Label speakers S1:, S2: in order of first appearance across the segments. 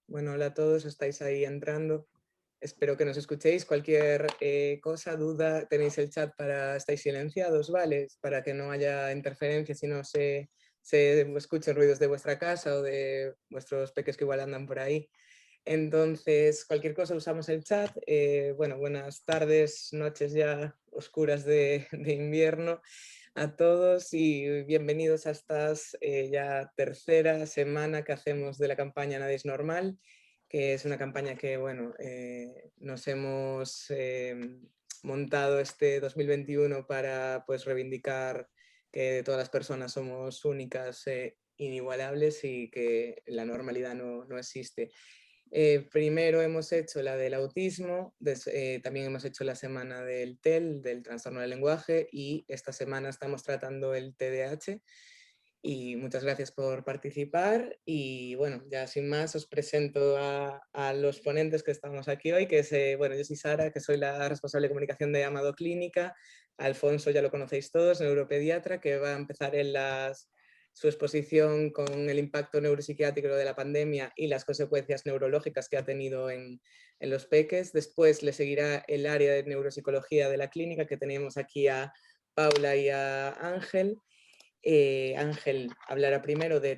S1: Bueno, hola a todos, estáis ahí entrando. Espero que nos escuchéis. Cualquier cosa, duda, tenéis el chat para... Estáis silenciados, ¿vale? Para que no haya interferencias y no se escuchen ruidos de vuestra casa o de vuestros peques que igual andan por ahí. Entonces, cualquier cosa usamos el chat. Bueno, buenas tardes, noches ya oscuras de invierno a todos y bienvenidos a esta ya tercera semana que hacemos de la campaña Nadie es Normal, que es una campaña que, bueno, nos hemos montado este 2021 para pues reivindicar que todas las personas somos únicas, inigualables y que la normalidad no existe. Primero hemos hecho la del autismo, también hemos hecho la semana del TEL, del trastorno del lenguaje, y esta semana estamos tratando el TDAH. Y muchas gracias por participar. Y bueno, ya sin más os presento a los ponentes que estamos aquí hoy, que es, bueno, yo soy Sara, que soy la responsable de comunicación de Amado Clínica. Alfonso ya lo conocéis todos, neuropediatra, que va a empezar en su exposición con el impacto neuropsiquiátrico de la pandemia y las consecuencias neurológicas que ha tenido en los peques. Después le seguirá el área de neuropsicología de la clínica, que tenemos aquí a Paula y a Ángel. Ángel hablará primero de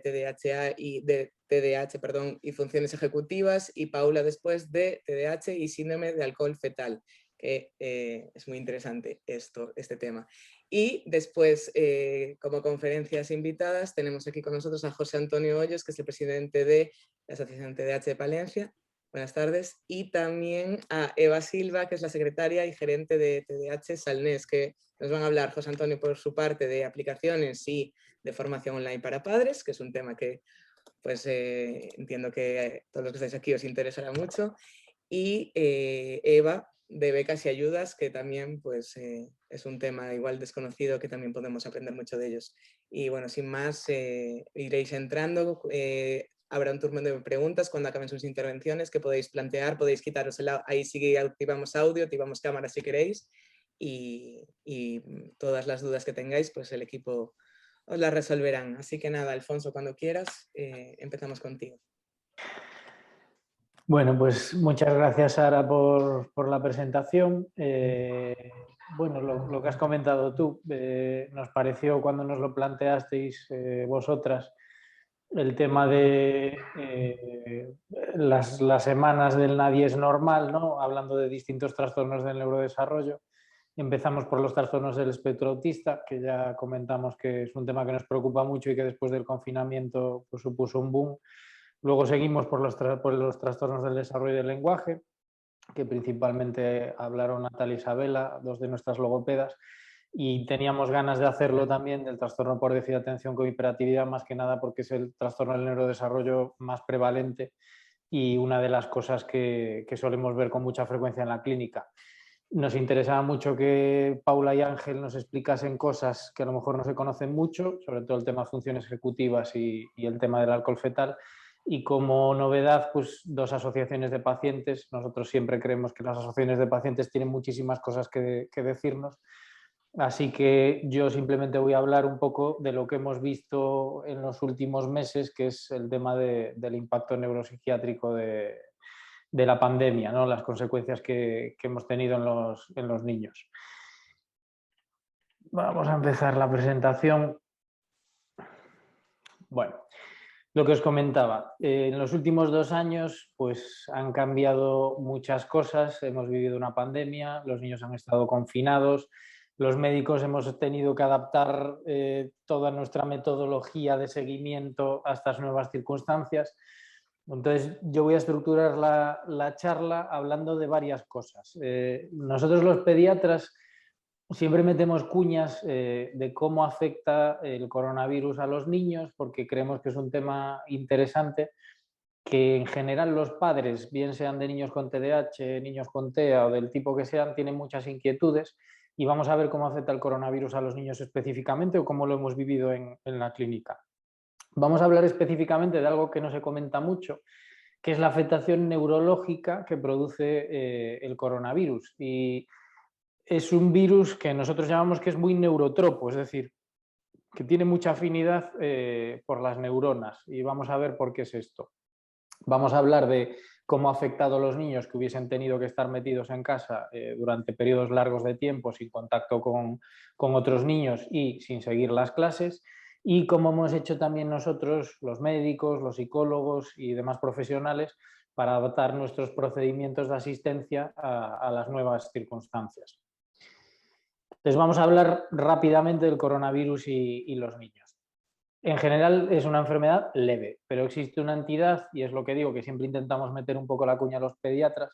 S1: TDAH, perdón, y funciones ejecutivas, y Paula después de TDAH y síndrome de alcohol fetal, que es muy interesante este tema. Y después, como conferencias invitadas, tenemos aquí con nosotros a José Antonio Hoyos, que es el presidente de la Asociación TDAH de Palencia. Buenas tardes. Y también a Eva Silva, que es la secretaria y gerente de TDAH Salnés, que nos van a hablar José Antonio por su parte de aplicaciones y de formación online para padres, que es un tema que pues entiendo que todos los que estáis aquí os interesará mucho. Y Eva de becas y ayudas, que también pues es un tema igual desconocido que también podemos aprender mucho de ellos. Y bueno, sin más, iréis entrando. Habrá un turno de preguntas cuando acaben sus intervenciones que podéis plantear, podéis quitaros ahí sí activamos audio, activamos cámara si queréis, y todas las dudas que tengáis, pues el equipo os las resolverán. Así que nada, Alfonso, cuando quieras, empezamos contigo.
S2: Bueno, pues muchas gracias, Sara, por la presentación. Bueno, lo que has comentado tú, nos pareció cuando nos lo planteasteis vosotras, el tema de las semanas del Nadie es Normal, ¿no? Hablando de distintos trastornos del neurodesarrollo. Empezamos por los trastornos del espectro autista, que ya comentamos que es un tema que nos preocupa mucho y que después del confinamiento pues, supuso un boom. Luego seguimos por los trastornos del desarrollo del lenguaje, que principalmente hablaron Natalia y Isabela, dos de nuestras logopedas, y teníamos ganas de hacerlo también del trastorno por déficit de atención con hiperactividad, más que nada porque es el trastorno del neurodesarrollo más prevalente y una de las cosas que solemos ver con mucha frecuencia en la clínica. Nos interesaba mucho que Paula y Ángel nos explicasen cosas que a lo mejor no se conocen mucho, sobre todo el tema de funciones ejecutivas y el tema del alcohol fetal. Y como novedad, pues dos asociaciones de pacientes. Nosotros siempre creemos que las asociaciones de pacientes tienen muchísimas cosas que decirnos. Así que yo simplemente voy a hablar un poco de lo que hemos visto en los últimos meses, que es el tema del impacto neuropsiquiátrico de la pandemia, ¿no? Las consecuencias que hemos tenido en los niños. Vamos a empezar la presentación. Bueno, lo que os comentaba, en los últimos 2 años pues, han cambiado muchas cosas, hemos vivido una pandemia, los niños han estado confinados, los médicos hemos tenido que adaptar toda nuestra metodología de seguimiento a estas nuevas circunstancias. Entonces, yo voy a estructurar la charla hablando de varias cosas. Nosotros los pediatras siempre metemos cuñas de cómo afecta el coronavirus a los niños, porque creemos que es un tema interesante, que en general los padres, bien sean de niños con TDAH, niños con TEA o del tipo que sean, tienen muchas inquietudes, y vamos a ver cómo afecta el coronavirus a los niños específicamente o cómo lo hemos vivido en la clínica. Vamos a hablar específicamente de algo que no se comenta mucho, que es la afectación neurológica que produce el coronavirus. Y es un virus que nosotros llamamos que es muy neurotropo, es decir, que tiene mucha afinidad por las neuronas, y vamos a ver por qué es esto. Vamos a hablar de cómo ha afectado a los niños que hubiesen tenido que estar metidos en casa durante periodos largos de tiempo sin contacto con otros niños y sin seguir las clases, y cómo hemos hecho también nosotros, los médicos, los psicólogos y demás profesionales, para adaptar nuestros procedimientos de asistencia a las nuevas circunstancias. Les vamos a hablar rápidamente del coronavirus y los niños. En general es una enfermedad leve, pero existe una entidad, y es lo que digo, que siempre intentamos meter un poco la cuña a los pediatras,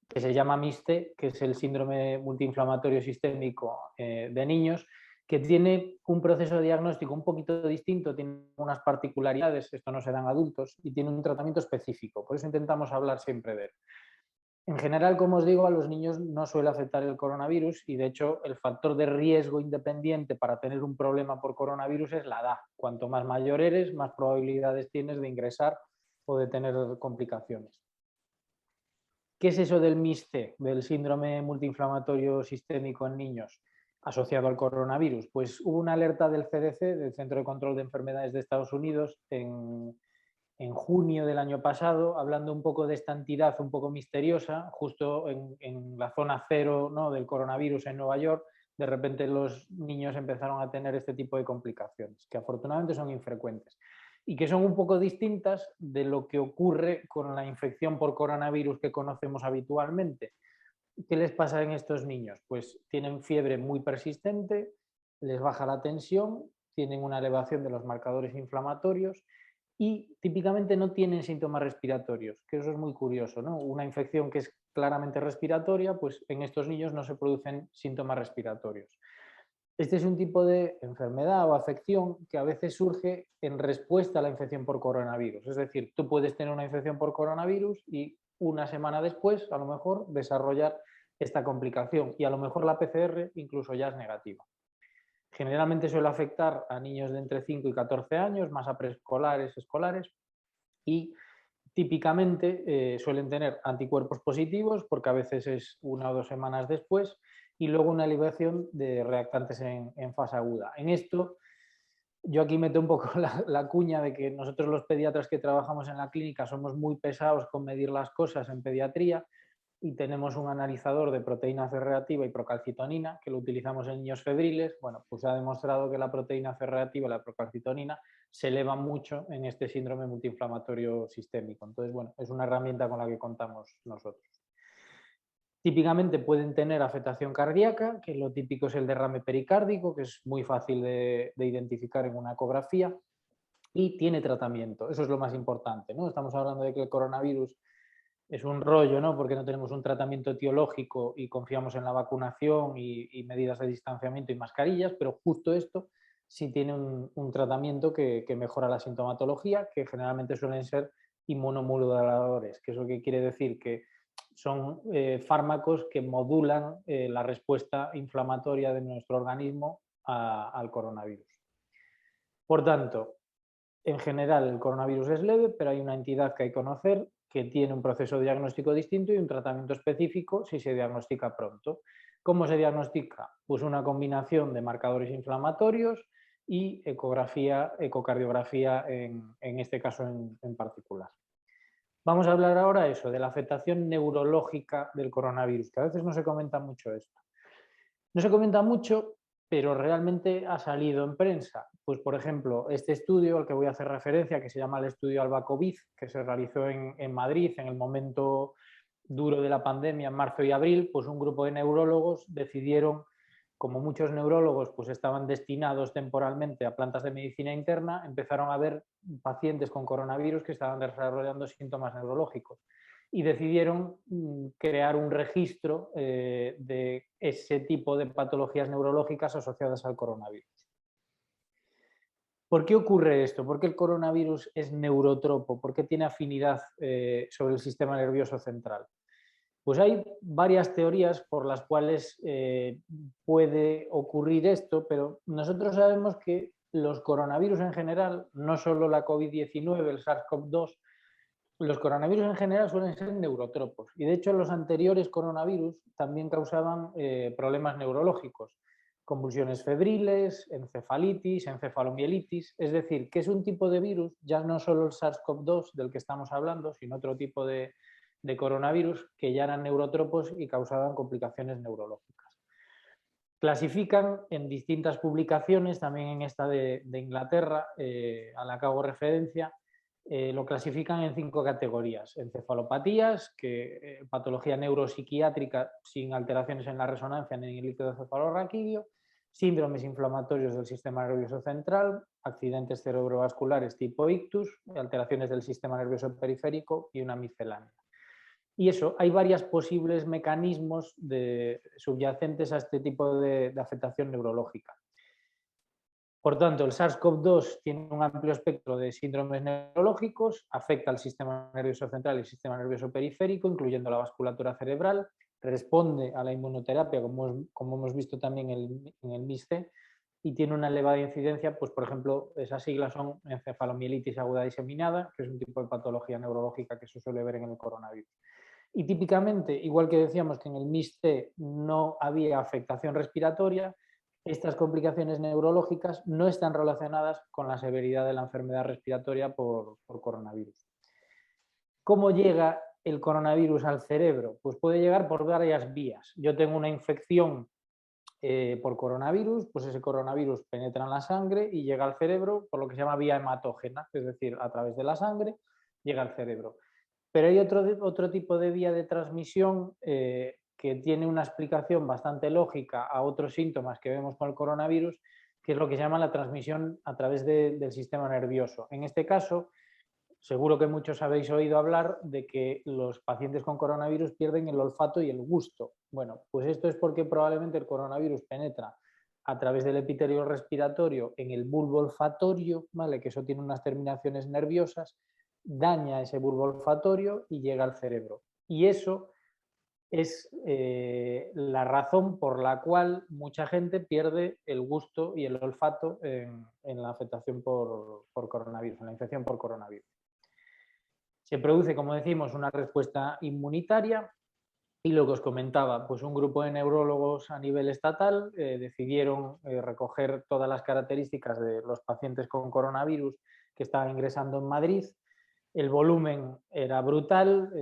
S2: que se llama MIS-T, que es el síndrome multiinflamatorio sistémico de niños, que tiene un proceso de diagnóstico un poquito distinto, tiene unas particularidades, esto no se da en adultos, y tiene un tratamiento específico, por eso intentamos hablar siempre de él. En general, como os digo, a los niños no suele afectar el coronavirus y, de hecho, el factor de riesgo independiente para tener un problema por coronavirus es la edad. Cuanto más mayor eres, más probabilidades tienes de ingresar o de tener complicaciones. ¿Qué es eso del MIS-C, del síndrome multiinflamatorio sistémico en niños asociado al coronavirus? Pues hubo una alerta del CDC, del Centro de Control de Enfermedades de Estados Unidos, en junio del año pasado, hablando un poco de esta entidad un poco misteriosa, justo en la zona cero, ¿no?, del coronavirus en Nueva York. De repente los niños empezaron a tener este tipo de complicaciones, que afortunadamente son infrecuentes y que son un poco distintas de lo que ocurre con la infección por coronavirus que conocemos habitualmente. ¿Qué les pasa en estos niños? Pues tienen fiebre muy persistente, les baja la tensión, tienen una elevación de los marcadores inflamatorios y típicamente no tienen síntomas respiratorios, que eso es muy curioso, ¿no? Una infección que es claramente respiratoria, pues en estos niños no se producen síntomas respiratorios. Este es un tipo de enfermedad o afección que a veces surge en respuesta a la infección por coronavirus. Es decir, tú puedes tener una infección por coronavirus y una semana después, a lo mejor, desarrollar esta complicación y a lo mejor la PCR incluso ya es negativa. Generalmente suele afectar a niños de entre 5 y 14 años, más a preescolares, escolares, y típicamente suelen tener anticuerpos positivos porque a veces es 1 o 2 semanas después y luego una elevación de reactantes en fase aguda. En esto, yo aquí meto un poco la cuña de que nosotros los pediatras que trabajamos en la clínica somos muy pesados con medir las cosas en pediatría y tenemos un analizador de proteína C reactiva y procalcitonina que lo utilizamos en niños febriles. Bueno, pues se ha demostrado que la proteína C reactiva y la procalcitonina se elevan mucho en este síndrome multiinflamatorio sistémico. Entonces, bueno, es una herramienta con la que contamos nosotros. Típicamente pueden tener afectación cardíaca, que lo típico es el derrame pericárdico, que es muy fácil de identificar en una ecografía, y tiene tratamiento. Eso es lo más importante, ¿no? Estamos hablando de que el coronavirus es un rollo, ¿no? Porque no tenemos un tratamiento etiológico y confiamos en la vacunación y medidas de distanciamiento y mascarillas, pero justo esto sí tiene un tratamiento que mejora la sintomatología, que generalmente suelen ser inmunomoduladores, que es lo que quiere decir que son fármacos que modulan la respuesta inflamatoria de nuestro organismo al coronavirus. Por tanto, en general el coronavirus es leve, pero hay una entidad que hay que conocer que tiene un proceso diagnóstico distinto y un tratamiento específico si se diagnostica pronto. ¿Cómo se diagnostica? Pues una combinación de marcadores inflamatorios y ecografía, ecocardiografía en este caso en particular. Vamos a hablar ahora de la afectación neurológica del coronavirus, que a veces no se comenta mucho esto. No se comenta mucho, pero realmente ha salido en prensa. Pues, por ejemplo, este estudio al que voy a hacer referencia, que se llama el estudio Alba-Covid, que se realizó en Madrid en el momento duro de la pandemia, en marzo y abril, pues un grupo de neurólogos decidieron, como muchos neurólogos pues estaban destinados temporalmente a plantas de medicina interna, empezaron a ver pacientes con coronavirus que estaban desarrollando síntomas neurológicos y decidieron crear un registro de ese tipo de patologías neurológicas asociadas al coronavirus. ¿Por qué ocurre esto? ¿Por qué el coronavirus es neurotropo? ¿Por qué tiene afinidad sobre el sistema nervioso central? Pues hay varias teorías por las cuales puede ocurrir esto, pero nosotros sabemos que los coronavirus en general, no solo la COVID-19, el SARS-CoV-2, Los coronavirus en general suelen ser neurotropos y de hecho los anteriores coronavirus también causaban problemas neurológicos, convulsiones febriles, encefalitis, encefalomielitis, es decir, que es un tipo de virus, ya no solo el SARS-CoV-2 del que estamos hablando, sino otro tipo de coronavirus que ya eran neurotropos y causaban complicaciones neurológicas. Clasifican en distintas publicaciones, también en esta de Inglaterra, a la que hago referencia, lo clasifican en 5 categorías: encefalopatías, patología neuropsiquiátrica sin alteraciones en la resonancia ni en el líquido cefalorraquídeo, síndromes inflamatorios del sistema nervioso central, accidentes cerebrovasculares tipo ictus, alteraciones del sistema nervioso periférico y una miscelánea. Y eso, hay varios posibles mecanismos subyacentes a este tipo de afectación neurológica. Por tanto, el SARS-CoV-2 tiene un amplio espectro de síndromes neurológicos, afecta al sistema nervioso central y el sistema nervioso periférico, incluyendo la vasculatura cerebral, responde a la inmunoterapia, como hemos visto también en el MIS-C, y tiene una elevada incidencia, pues por ejemplo, esas siglas son encefalomielitis aguda diseminada, que es un tipo de patología neurológica que se suele ver en el coronavirus. Y típicamente, igual que decíamos que en el MIS-C no había afectación respiratoria, estas complicaciones neurológicas no están relacionadas con la severidad de la enfermedad respiratoria por coronavirus. ¿Cómo llega el coronavirus al cerebro? Pues puede llegar por varias vías. Yo tengo una infección por coronavirus, pues ese coronavirus penetra en la sangre y llega al cerebro por lo que se llama vía hematógena, es decir, a través de la sangre llega al cerebro. Pero hay otro tipo de vía de transmisión que tiene una explicación bastante lógica a otros síntomas que vemos con el coronavirus, que es lo que se llama la transmisión a través del sistema nervioso. En este caso, seguro que muchos habéis oído hablar de que los pacientes con coronavirus pierden el olfato y el gusto. Bueno, pues esto es porque probablemente el coronavirus penetra a través del epitelio respiratorio en el bulbo olfatorio, ¿vale? Que eso tiene unas terminaciones nerviosas, daña ese bulbo olfatorio y llega al cerebro. Y eso es la razón por la cual mucha gente pierde el gusto y el olfato en la afectación por coronavirus, en la infección por coronavirus. Se produce, como decimos, una respuesta inmunitaria y lo que os comentaba, pues un grupo de neurólogos a nivel estatal decidieron recoger todas las características de los pacientes con coronavirus que estaban ingresando en Madrid. El volumen era brutal,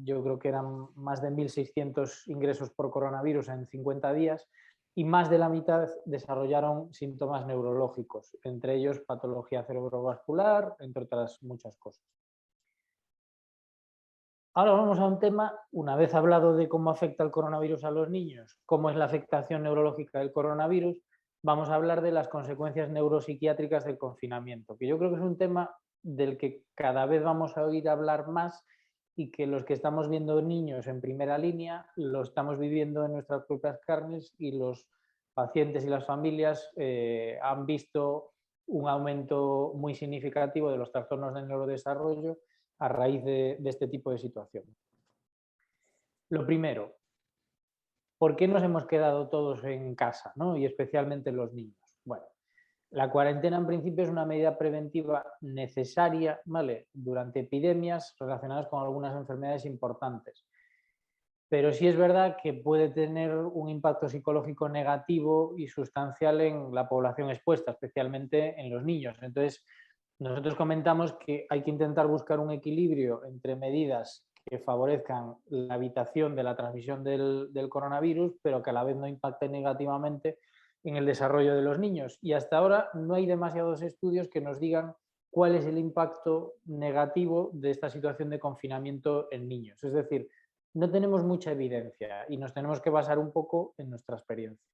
S2: yo creo que eran más de 1.600 ingresos por coronavirus en 50 días y más de la mitad desarrollaron síntomas neurológicos, entre ellos patología cerebrovascular, entre otras muchas cosas. Ahora vamos a un tema, una vez hablado de cómo afecta el coronavirus a los niños, cómo es la afectación neurológica del coronavirus, vamos a hablar de las consecuencias neuropsiquiátricas del confinamiento, que yo creo que es un tema del que cada vez vamos a oír hablar más y que los que estamos viendo niños en primera línea lo estamos viviendo en nuestras propias carnes y los pacientes y las familias han visto un aumento muy significativo de los trastornos del neurodesarrollo a raíz de este tipo de situación. Lo primero, ¿por qué nos hemos quedado todos en casa, ¿no? Y especialmente los niños? Bueno, la cuarentena en principio es una medida preventiva necesaria, ¿vale?, durante epidemias relacionadas con algunas enfermedades importantes. Pero sí es verdad que puede tener un impacto psicológico negativo y sustancial en la población expuesta, especialmente en los niños. Entonces, nosotros comentamos que hay que intentar buscar un equilibrio entre medidas que favorezcan la evitación de la transmisión del coronavirus, pero que a la vez no impacten negativamente en el desarrollo de los niños. Y hasta ahora no hay demasiados estudios que nos digan cuál es el impacto negativo de esta situación de confinamiento en niños. Es decir, no tenemos mucha evidencia y nos tenemos que basar un poco en nuestra experiencia.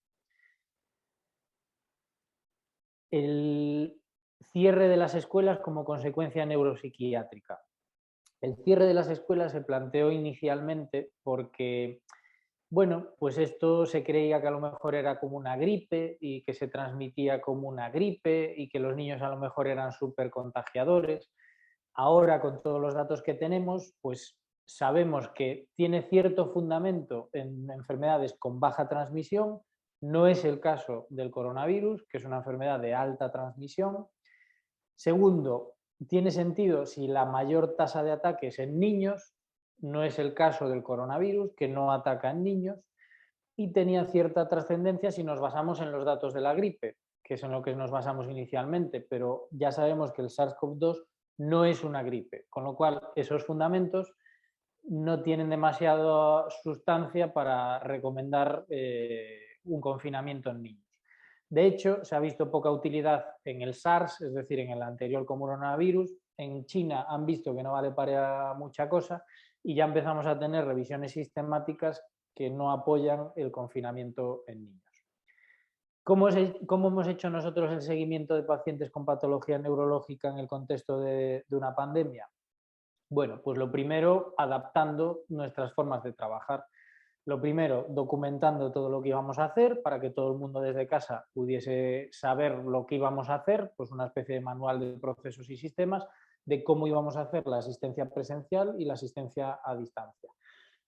S2: El cierre de las escuelas como consecuencia neuropsiquiátrica. El cierre de las escuelas se planteó inicialmente porque, bueno, pues esto se creía que a lo mejor era como una gripe y que se transmitía como una gripe y que los niños a lo mejor eran súper contagiadores. Ahora, con todos los datos que tenemos, pues sabemos que tiene cierto fundamento en enfermedades con baja transmisión. No es el caso del coronavirus, que es una enfermedad de alta transmisión. Segundo, tiene sentido si la mayor tasa de ataque es en niños, no es el caso del coronavirus, que no ataca en niños, y tenía cierta trascendencia si nos basamos en los datos de la gripe, que es en lo que nos basamos inicialmente, pero ya sabemos que el SARS-CoV-2 no es una gripe, con lo cual esos fundamentos no tienen demasiada sustancia para recomendar un confinamiento en niños. De hecho, se ha visto poca utilidad en el SARS, es decir, en el anterior coronavirus. En China han visto que no vale para mucha cosa y ya empezamos a tener revisiones sistemáticas que no apoyan el confinamiento en niños. ¿Cómo hemos hecho nosotros el seguimiento de pacientes con patología neurológica en el contexto de una pandemia? Bueno, pues lo primero, adaptando nuestras formas de trabajar. Lo primero, documentando todo lo que íbamos a hacer para que todo el mundo desde casa pudiese saber lo que íbamos a hacer, pues una especie de manual de procesos y sistemas de cómo íbamos a hacer la asistencia presencial y la asistencia a distancia.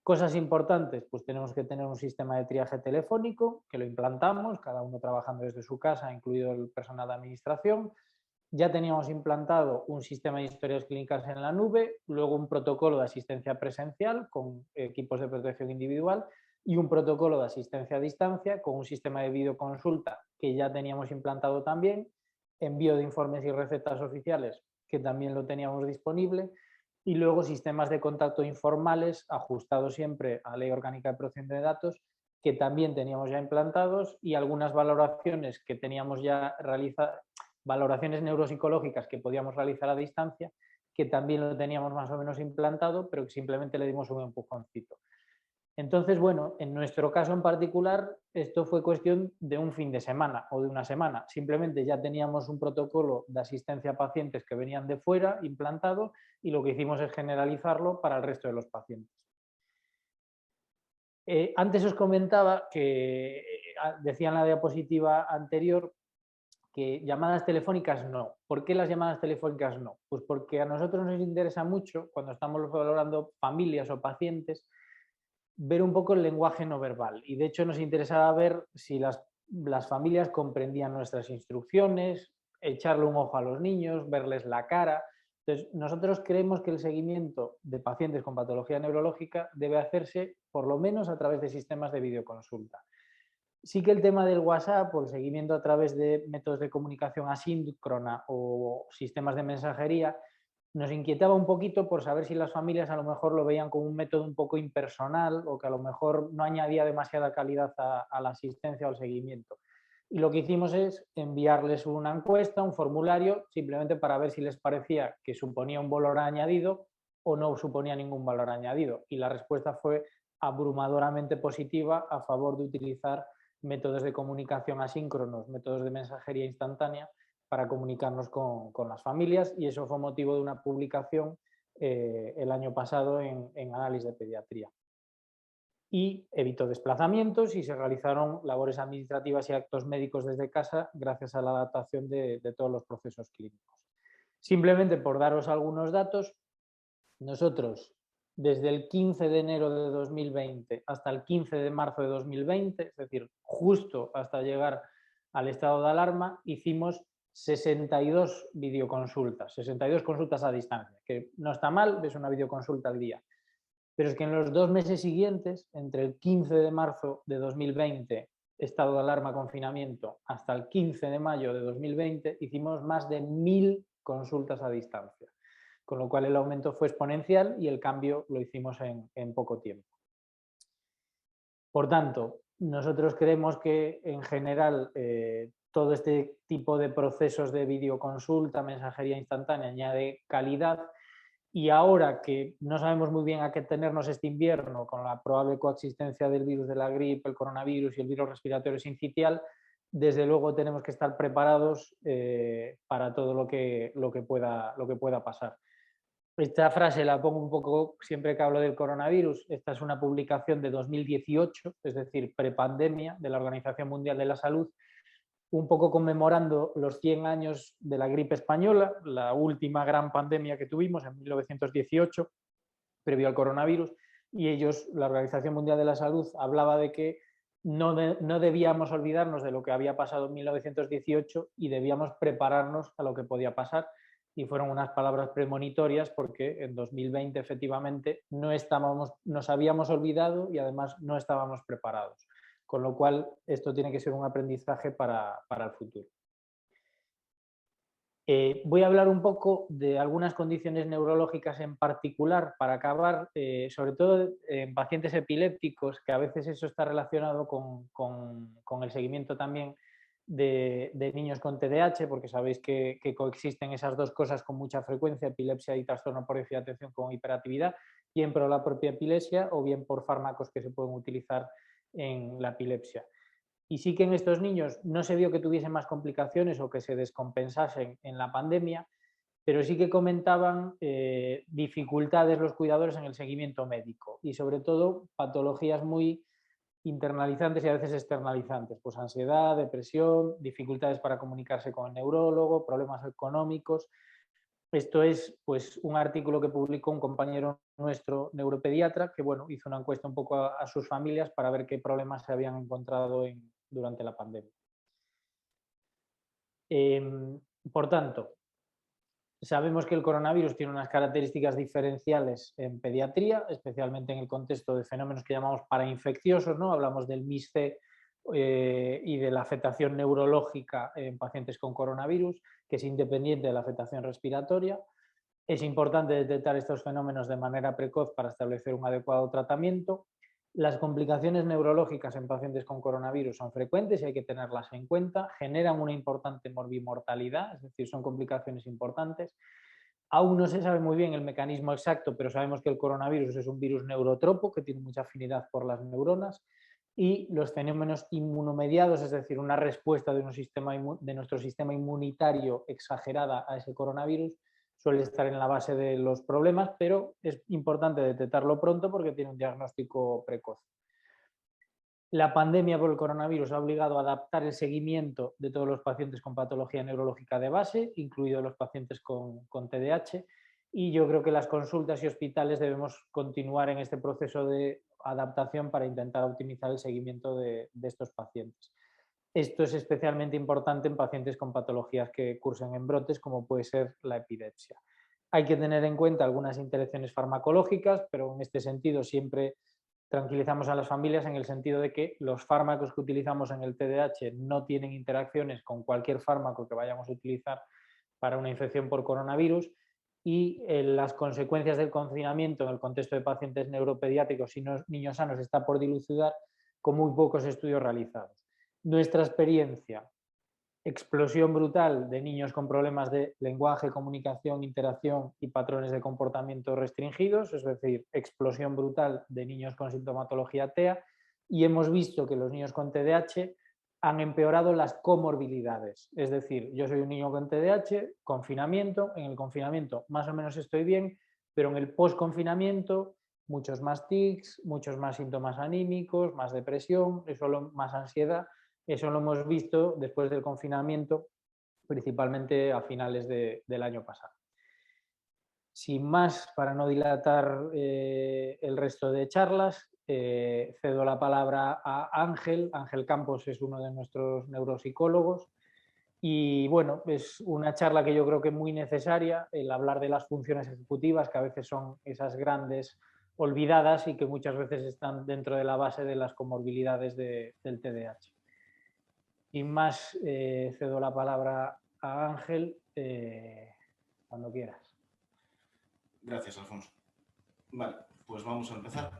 S2: Cosas importantes, pues tenemos que tener un sistema de triaje telefónico, que lo implantamos, cada uno trabajando desde su casa, incluido el personal de administración. Ya teníamos implantado un sistema de historias clínicas en la nube, luego un protocolo de asistencia presencial con equipos de protección individual y un protocolo de asistencia a distancia con un sistema de videoconsulta que ya teníamos implantado también, envío de informes y recetas oficiales que también lo teníamos disponible y luego sistemas de contacto informales ajustados siempre a la Ley Orgánica de Protección de Datos que también teníamos ya implantados y algunas valoraciones que teníamos ya realizadas, valoraciones neuropsicológicas que podíamos realizar a distancia, que también lo teníamos más o menos implantado, pero que simplemente le dimos un empujoncito. Entonces, bueno, en nuestro caso en particular, esto fue cuestión de un fin de semana o de una semana. Simplemente ya teníamos un protocolo de asistencia a pacientes que venían de fuera implantado y lo que hicimos es generalizarlo para el resto de los pacientes. Antes os comentaba que decía en la diapositiva anterior que llamadas telefónicas no. ¿Por qué las llamadas telefónicas no? Pues porque a nosotros nos interesa mucho, cuando estamos valorando familias o pacientes, ver un poco el lenguaje no verbal. Y de hecho nos interesaba ver si las familias comprendían nuestras instrucciones, echarle un ojo a los niños, verles la cara. Entonces, nosotros creemos que el seguimiento de pacientes con patología neurológica debe hacerse por lo menos a través de sistemas de videoconsulta. Sí que el tema del WhatsApp o el seguimiento a través de métodos de comunicación asíncrona o sistemas de mensajería nos inquietaba un poquito por saber si las familias a lo mejor lo veían como un método un poco impersonal o que a lo mejor no añadía demasiada calidad a la asistencia o al seguimiento. Y lo que hicimos es enviarles una encuesta, un formulario, simplemente para ver si les parecía que suponía un valor añadido o no suponía ningún valor añadido. Y la respuesta fue abrumadoramente positiva a favor de utilizar métodos de comunicación asíncronos, métodos de mensajería instantánea para comunicarnos con las familias y eso fue motivo de una publicación el año pasado en Análisis de Pediatría. Y evitó desplazamientos y se realizaron labores administrativas y actos médicos desde casa gracias a la adaptación de todos los procesos clínicos. Simplemente por daros algunos datos, nosotros desde el 15 de enero de 2020 hasta el 15 de marzo de 2020, es decir, justo hasta llegar al estado de alarma, hicimos 62 videoconsultas, 62 consultas a distancia, que no está mal, es una videoconsulta al día. Pero es que en los 2 meses siguientes, entre el 15 de marzo de 2020, estado de alarma, confinamiento, hasta el 15 de mayo de 2020, hicimos más de 1000 consultas a distancia. Con lo cual el aumento fue exponencial y el cambio lo hicimos en poco tiempo. Por tanto, nosotros creemos que en general todo este tipo de procesos de videoconsulta, mensajería instantánea añade calidad y ahora que no sabemos muy bien a qué tenernos este invierno con la probable coexistencia del virus de la gripe, el coronavirus y el virus respiratorio sincitial, desde luego tenemos que estar preparados para todo lo que pueda pasar. Esta frase la pongo un poco siempre que hablo del coronavirus. Esta es una publicación de 2018, es decir, prepandemia, de la Organización Mundial de la Salud, un poco conmemorando los 100 años de la gripe española, la última gran pandemia que tuvimos en 1918, previo al coronavirus, y ellos, la Organización Mundial de la Salud, hablaba de que no debíamos olvidarnos de lo que había pasado en 1918 y debíamos prepararnos a lo que podía pasar. y fueron unas palabras premonitorias porque en 2020 efectivamente nos habíamos olvidado y además no estábamos preparados. Con lo cual, esto tiene que ser un aprendizaje para el futuro. Voy a hablar un poco de algunas condiciones neurológicas en particular para acabar, sobre todo en pacientes epilépticos, que a veces eso está relacionado con el seguimiento también de niños con TDAH, porque sabéis que coexisten esas dos cosas con mucha frecuencia, epilepsia y trastorno por déficit de atención con hiperactividad, bien por la propia epilepsia o bien por fármacos que se pueden utilizar en la epilepsia. Y sí que en estos niños no se vio que tuviesen más complicaciones o que se descompensasen en la pandemia, pero sí que comentaban dificultades los cuidadores en el seguimiento médico y sobre todo patologías muy internalizantes y a veces externalizantes, pues ansiedad, depresión, dificultades para comunicarse con el neurólogo, problemas económicos. Esto es pues, un artículo que publicó un compañero nuestro neuropediatra que bueno, hizo una encuesta un poco a sus familias para ver qué problemas se habían encontrado durante la pandemia. Por tanto, sabemos que el coronavirus tiene unas características diferenciales en pediatría, especialmente en el contexto de fenómenos que llamamos parainfecciosos, ¿no? Hablamos del MIS-C y de la afectación neurológica en pacientes con coronavirus, que es independiente de la afectación respiratoria. Es importante detectar estos fenómenos de manera precoz para establecer un adecuado tratamiento. Las complicaciones neurológicas en pacientes con coronavirus son frecuentes y hay que tenerlas en cuenta. Generan una importante morbimortalidad, es decir, son complicaciones importantes. Aún no se sabe muy bien el mecanismo exacto, pero sabemos que el coronavirus es un virus neurotropo que tiene mucha afinidad por las neuronas y los fenómenos inmunomediados, es decir, una respuesta de nuestro sistema inmunitario exagerada a ese coronavirus, suele estar en la base de los problemas, pero es importante detectarlo pronto porque tiene un diagnóstico precoz. La pandemia por el coronavirus ha obligado a adaptar el seguimiento de todos los pacientes con patología neurológica de base, incluidos los pacientes con TDAH, y yo creo que las consultas y hospitales debemos continuar en este proceso de adaptación para intentar optimizar el seguimiento de estos pacientes. Esto es especialmente importante en pacientes con patologías que cursen en brotes, como puede ser la epilepsia. Hay que tener en cuenta algunas interacciones farmacológicas, pero en este sentido siempre tranquilizamos a las familias en el sentido de que los fármacos que utilizamos en el TDAH no tienen interacciones con cualquier fármaco que vayamos a utilizar para una infección por coronavirus y las consecuencias del confinamiento en el contexto de pacientes neuropediátricos y niños sanos está por dilucidar con muy pocos estudios realizados. Nuestra experiencia, explosión brutal de niños con problemas de lenguaje, comunicación, interacción y patrones de comportamiento restringidos, es decir, explosión brutal de niños con sintomatología TEA, y hemos visto que los niños con TDAH han empeorado las comorbilidades. Es decir, yo soy un niño con TDAH, confinamiento, en el confinamiento más o menos estoy bien, pero en el post-confinamiento muchos más tics, muchos más síntomas anímicos, más depresión, más ansiedad. Eso lo hemos visto después del confinamiento, principalmente a finales del año pasado. Sin más, para no dilatar el resto de charlas, cedo la palabra a Ángel. Ángel Campos es uno de nuestros neuropsicólogos y bueno, es una charla que yo creo que es muy necesaria, el hablar de las funciones ejecutivas, que a veces son esas grandes olvidadas y que muchas veces están dentro de la base de las comorbilidades del TDAH. Sin más, cedo la palabra a Ángel cuando quieras.
S3: Gracias, Alfonso. Vale, pues vamos a empezar.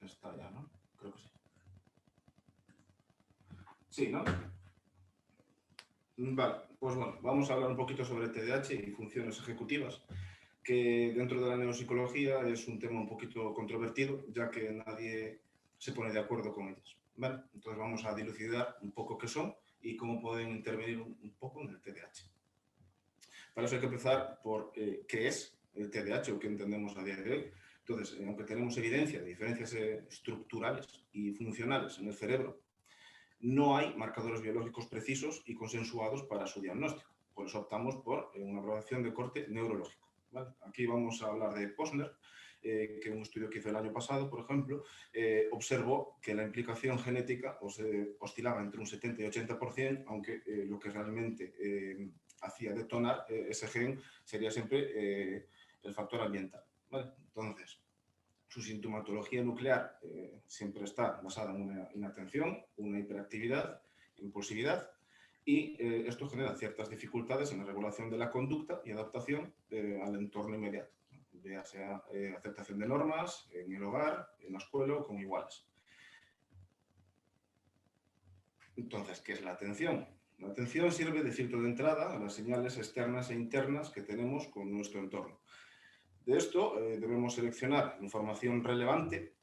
S3: Está ya, ¿no? Creo que sí. Sí, ¿no? Vale, pues bueno, vamos a hablar un poquito sobre TDAH y funciones ejecutivas, que dentro de la neuropsicología es un tema un poquito controvertido, ya que nadie se pone de acuerdo con ellas. Vale, entonces vamos a dilucidar un poco qué son y cómo pueden intervenir un poco en el TDAH. Para eso hay que empezar por qué es el TDAH o qué entendemos a día de hoy. Entonces, aunque tenemos evidencia de diferencias estructurales y funcionales en el cerebro, no hay marcadores biológicos precisos y consensuados para su diagnóstico. pues optamos por una valoración de corte neurológico, ¿vale? Aquí vamos a hablar de Posner, que un estudio que hizo el año pasado, por ejemplo, observó que la implicación genética oscilaba entre un 70 y 80%, aunque lo que realmente hacía detonar ese gen sería siempre el factor ambiental, ¿vale? Entonces, su sintomatología nuclear siempre está basada en una inatención, una hiperactividad, impulsividad, y esto genera ciertas dificultades en la regulación de la conducta y adaptación al entorno inmediato, ya sea aceptación de normas en el hogar, en la escuela o con iguales. Entonces, ¿qué es la atención? La atención sirve de filtro de entrada a las señales externas e internas que tenemos con nuestro entorno. De esto debemos seleccionar información relevante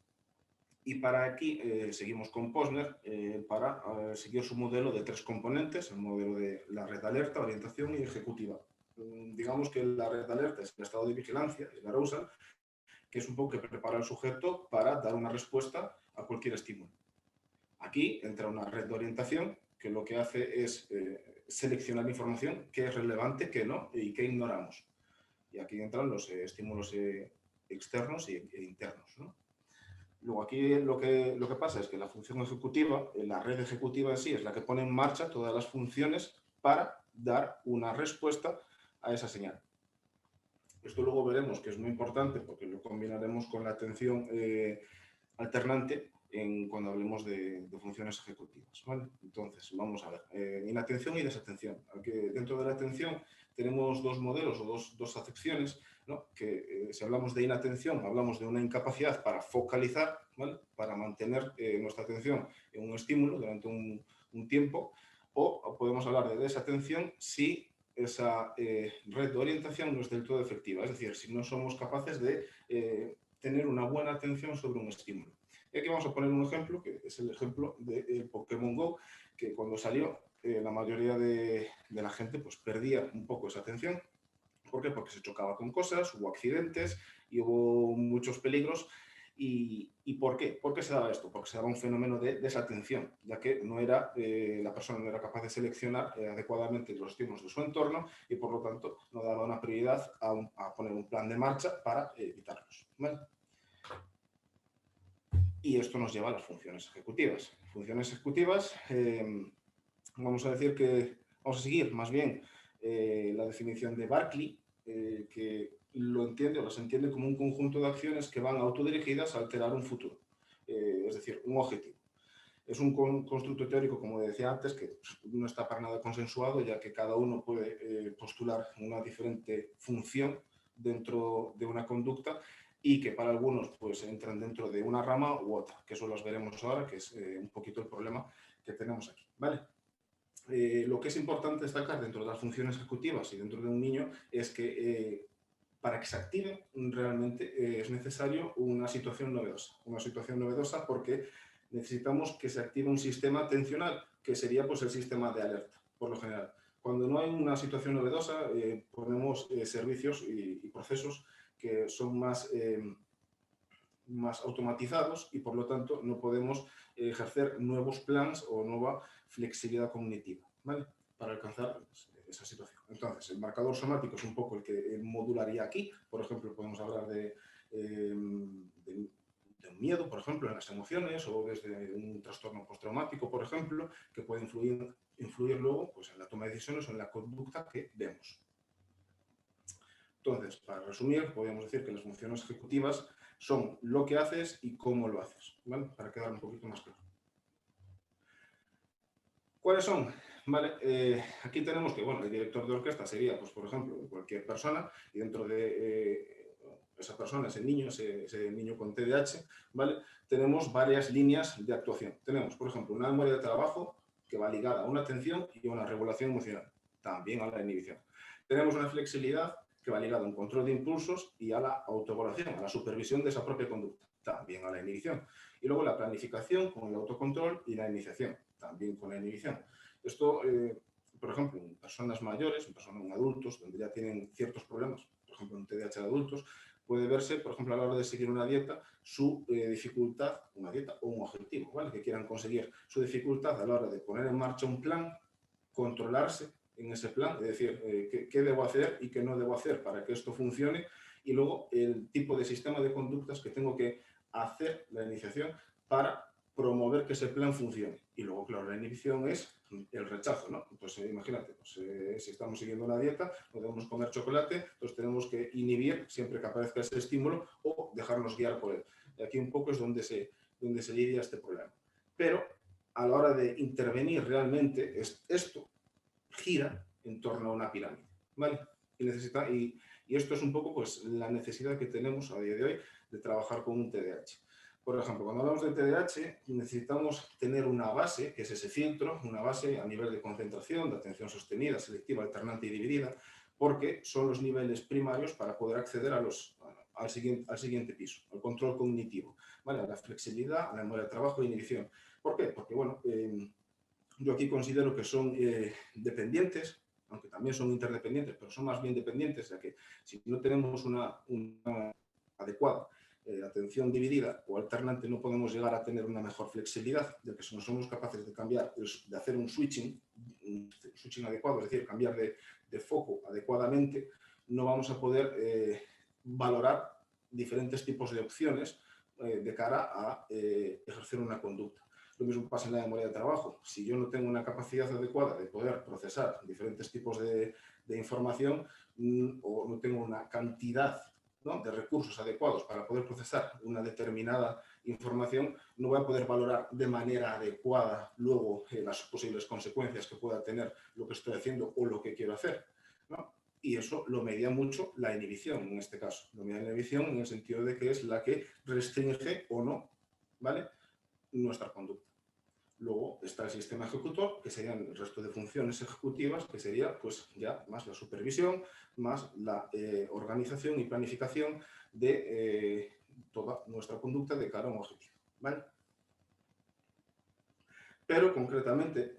S3: y para aquí seguimos con Posner para seguir su modelo de 3 componentes, el modelo de la red alerta, orientación y ejecutiva. Digamos que la red alerta es el estado de vigilancia, el arousal, que es un poco que prepara al sujeto para dar una respuesta a cualquier estímulo. Aquí entra una red de orientación que lo que hace es seleccionar información que es relevante, que no y que ignoramos. Y aquí entran los estímulos externos e internos, ¿no? Luego aquí lo que pasa es que la función ejecutiva, la red ejecutiva en sí, es la que pone en marcha todas las funciones para dar una respuesta a esa señal. Esto luego veremos que es muy importante porque lo combinaremos con la atención alternante cuando hablemos de funciones ejecutivas, ¿vale? Entonces, vamos a ver, inatención y desatención. Aquí, dentro de la atención tenemos 2 modelos o dos acepciones, ¿no? Que si hablamos de inatención, hablamos de una incapacidad para focalizar, ¿vale? Para mantener nuestra atención en un estímulo durante un tiempo, o podemos hablar de desatención si esa red de orientación no es del todo efectiva, es decir, si no somos capaces de tener una buena atención sobre un estímulo. Y aquí vamos a poner un ejemplo, que es el ejemplo del Pokémon GO, que cuando salió la mayoría de la gente pues perdía un poco esa atención. ¿Por qué? Porque se chocaba con cosas, hubo accidentes y hubo muchos peligros. ¿Y por qué? ¿Por qué se daba esto? Porque se daba un fenómeno de desatención, ya que la persona no era capaz de seleccionar adecuadamente los estímulos de su entorno y por lo tanto no daba una prioridad a poner un plan de marcha para evitarlos, ¿vale? Y esto nos lleva a las funciones ejecutivas. Funciones ejecutivas, vamos a decir que vamos a seguir más bien la definición de Barclay, que las entiende como un conjunto de acciones que van autodirigidas a alterar un futuro, es decir, un objetivo. Es un constructo teórico, como decía antes, que no está para nada consensuado, ya que cada uno puede postular una diferente función dentro de una conducta y que para algunos pues entran dentro de una rama u otra, que eso los veremos ahora, que es un poquito el problema que tenemos aquí, ¿vale? Lo que es importante destacar dentro de las funciones ejecutivas y dentro de un niño es que para que se active realmente es necesario una situación novedosa porque necesitamos que se active un sistema atencional, que sería pues el sistema de alerta, por lo general. Cuando no hay una situación novedosa, ponemos servicios y procesos que son más automatizados y por lo tanto no podemos ejercer nuevos planes o nueva flexibilidad cognitiva, ¿vale? Para alcanzar esa situación. Entonces, el marcador somático es un poco el que modularía aquí. Por ejemplo, podemos hablar de un miedo, por ejemplo, en las emociones o desde un trastorno postraumático, por ejemplo, que puede influir luego pues, en la toma de decisiones o en la conducta que vemos. Entonces, para resumir, podríamos decir que las funciones ejecutivas son lo que haces y cómo lo haces, ¿vale? Para quedar un poquito más claro. ¿Cuáles son? Vale, aquí tenemos que, bueno, el director de orquesta sería, pues, por ejemplo, cualquier persona y dentro de esa persona, ese niño con TDAH, ¿vale? Tenemos varias líneas de actuación. Tenemos, por ejemplo, una memoria de trabajo que va ligada a una atención y a una regulación emocional, también a la inhibición. Tenemos una flexibilidad que va ligada a un control de impulsos y a la autoevaluación, a la supervisión de esa propia conducta, también a la inhibición. Y luego la planificación con el autocontrol y la iniciación, también con la inhibición. Esto, por ejemplo, en personas mayores, en adultos, donde ya tienen ciertos problemas, por ejemplo, en TDAH de adultos, puede verse, por ejemplo, a la hora de seguir una dieta, su dificultad, una dieta o un objetivo, ¿vale? Que quieran conseguir, su dificultad a la hora de poner en marcha un plan, controlarse en ese plan, es decir, qué debo hacer y qué no debo hacer para que esto funcione, y luego el tipo de sistema de conductas que tengo que hacer la iniciación para promover que ese plan funcione. Y luego, claro, la inhibición es el rechazo, ¿no? Pues imagínate, pues, si estamos siguiendo una dieta, no debemos comer chocolate, entonces tenemos que inhibir siempre que aparezca ese estímulo o dejarnos guiar por él. Y aquí un poco es donde se lidia este problema. Pero a la hora de intervenir realmente, esto gira en torno a una pirámide, ¿vale? Y esto es un poco pues, la necesidad que tenemos a día de hoy de trabajar con un TDAH. Por ejemplo, cuando hablamos de TDAH, necesitamos tener una base, que es ese filtro, una base a nivel de concentración, de atención sostenida, selectiva, alternante y dividida, porque son los niveles primarios para poder acceder al siguiente piso, al control cognitivo, ¿vale? A la flexibilidad, a la memoria de trabajo e inhibición. ¿Por qué? Porque, bueno, yo aquí considero que son dependientes, aunque también son interdependientes, pero son más bien dependientes, ya que si no tenemos una adecuada atención dividida o alternante, no podemos llegar a tener una mejor flexibilidad, ya que si no somos capaces de cambiar, de hacer un switching adecuado, es decir, cambiar de foco adecuadamente, no vamos a poder valorar diferentes tipos de opciones de cara a ejercer una conducta. Lo mismo pasa en la memoria de trabajo. Si yo no tengo una capacidad adecuada de poder procesar diferentes tipos de información o no tengo una cantidad, ¿no?, de recursos adecuados para poder procesar una determinada información, no voy a poder valorar de manera adecuada luego las posibles consecuencias que pueda tener lo que estoy haciendo o lo que quiero hacer, ¿no? Y eso lo media mucho la inhibición, en este caso. Lo media la inhibición en el sentido de que es la que restringe o no, ¿vale?, nuestra conducta. Luego está el sistema ejecutor, que serían el resto de funciones ejecutivas, que sería pues ya más la supervisión, más la organización y planificación de toda nuestra conducta de cara a un objetivo, ¿vale? Pero concretamente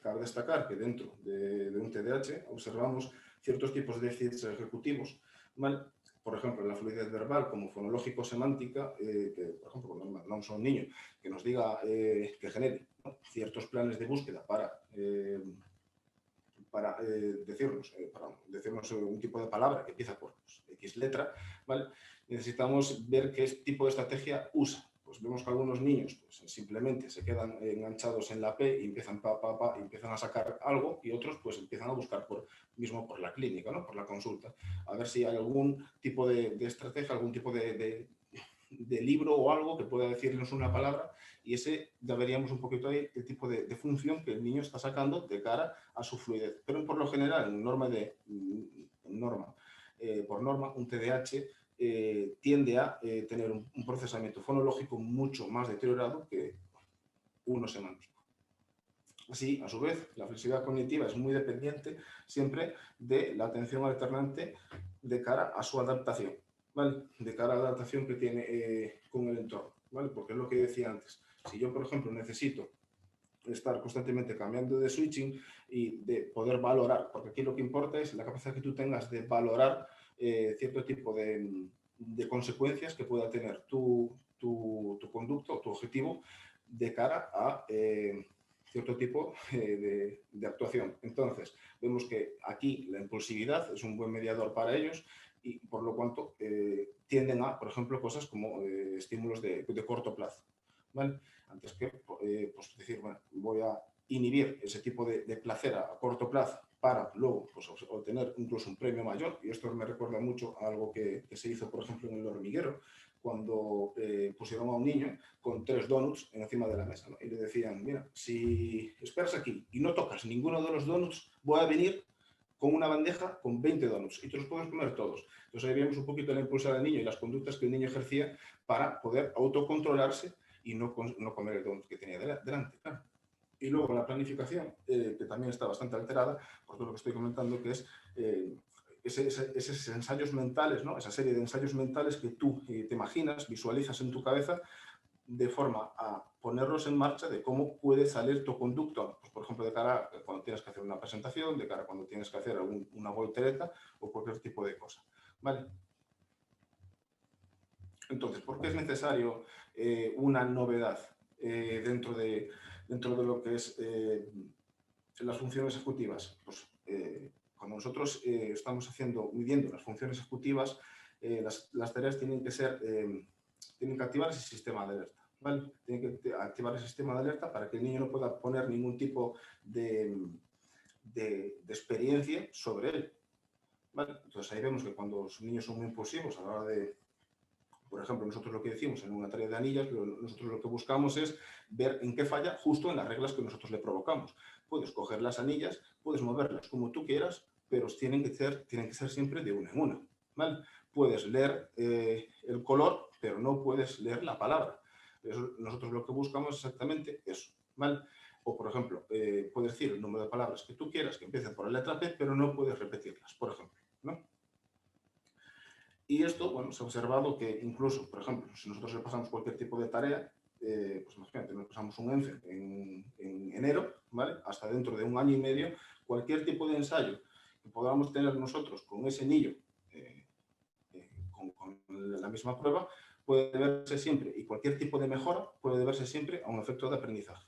S3: cabe destacar que dentro de un TDAH observamos ciertos tipos de déficits ejecutivos, ¿vale? Por ejemplo, la fluidez verbal como fonológico-semántica, que, por ejemplo, cuando hablamos a un niño que nos diga, que genere, ¿no?, ciertos planes de búsqueda para decirnos un tipo de palabra que empieza por pues, X letra, ¿vale? Necesitamos ver qué tipo de estrategia usa. Pues vemos que algunos niños pues, simplemente se quedan enganchados en la P y empiezan y empiezan a sacar algo, y otros pues empiezan a buscar por la clínica, ¿no?, por la consulta, a ver si hay algún tipo de estrategia, algún tipo de libro o algo que pueda decirnos una palabra, y ese ya veríamos un poquito ahí el tipo de función que el niño está sacando de cara a su fluidez. Pero por lo general, por norma, un TDAH tiende a tener un procesamiento fonológico mucho más deteriorado que uno semántico. Así, a su vez, la flexibilidad cognitiva es muy dependiente siempre de la atención alternante de cara a su adaptación, ¿vale? De cara a la adaptación que tiene con el entorno, ¿vale? Porque es lo que decía antes. Si yo, por ejemplo, necesito estar constantemente cambiando de switching y de poder valorar, porque aquí lo que importa es la capacidad que tú tengas de valorar cierto tipo de consecuencias que pueda tener tu conducta o tu objetivo de cara a cierto tipo de actuación. Entonces, vemos que aquí la impulsividad es un buen mediador para ellos y, por lo cuanto, tienden a, por ejemplo, cosas como estímulos de corto plazo, ¿vale? Antes que pues decir, bueno, voy a inhibir ese tipo de placer a corto plazo para luego pues, obtener incluso un premio mayor. Y esto me recuerda mucho a algo que se hizo, por ejemplo, en El Hormiguero, cuando pusieron a un niño con 3 donuts encima de la mesa, ¿no? Y le decían, mira, si esperas aquí y no tocas ninguno de los donuts, voy a venir con una bandeja con 20 donuts y te los puedes comer todos. Entonces ahí vemos un poquito la impulsa del niño y las conductas que el niño ejercía para poder autocontrolarse y no comer el donut que tenía delante, claro. Y luego la planificación, que también está bastante alterada, por todo lo que estoy comentando, que es esos ensayos mentales, ¿no?, esa serie de ensayos mentales que tú te imaginas, visualizas en tu cabeza, de forma a ponerlos en marcha de cómo puede salir tu conducta, pues, por ejemplo, de cara a cuando tienes que hacer una presentación, de cara a cuando tienes que hacer una voltereta o cualquier tipo de cosa, ¿vale? Entonces, ¿por qué es necesario una novedad dentro de lo que es las funciones ejecutivas? Pues cuando nosotros estamos midiendo las funciones ejecutivas, las tareas tienen que activar ese sistema de alerta, ¿vale? Tienen que activar ese sistema de alerta para que el niño no pueda poner ningún tipo de experiencia sobre él, ¿vale? Entonces ahí vemos que cuando los niños son muy impulsivos a la hora de, por ejemplo, nosotros lo que decimos en una tarea de anillas, nosotros lo que buscamos es ver en qué falla justo en las reglas que nosotros le provocamos. Puedes coger las anillas, puedes moverlas como tú quieras, pero tienen que ser siempre de una en una, ¿vale? Puedes leer el color, pero no puedes leer la palabra. Nosotros lo que buscamos es exactamente eso, ¿vale? O, por ejemplo, puedes decir el número de palabras que tú quieras, que empiecen por la letra P, pero no puedes repetirlas, por ejemplo, ¿no? Y esto, bueno, se ha observado que incluso, por ejemplo, si nosotros le pasamos cualquier tipo de tarea, pues imagínate, nos pasamos un ENFE en enero, ¿vale? Hasta dentro de un año y medio, cualquier tipo de ensayo que podamos tener nosotros con ese niño, con la misma prueba, puede deberse siempre, y cualquier tipo de mejora puede deberse siempre a un efecto de aprendizaje.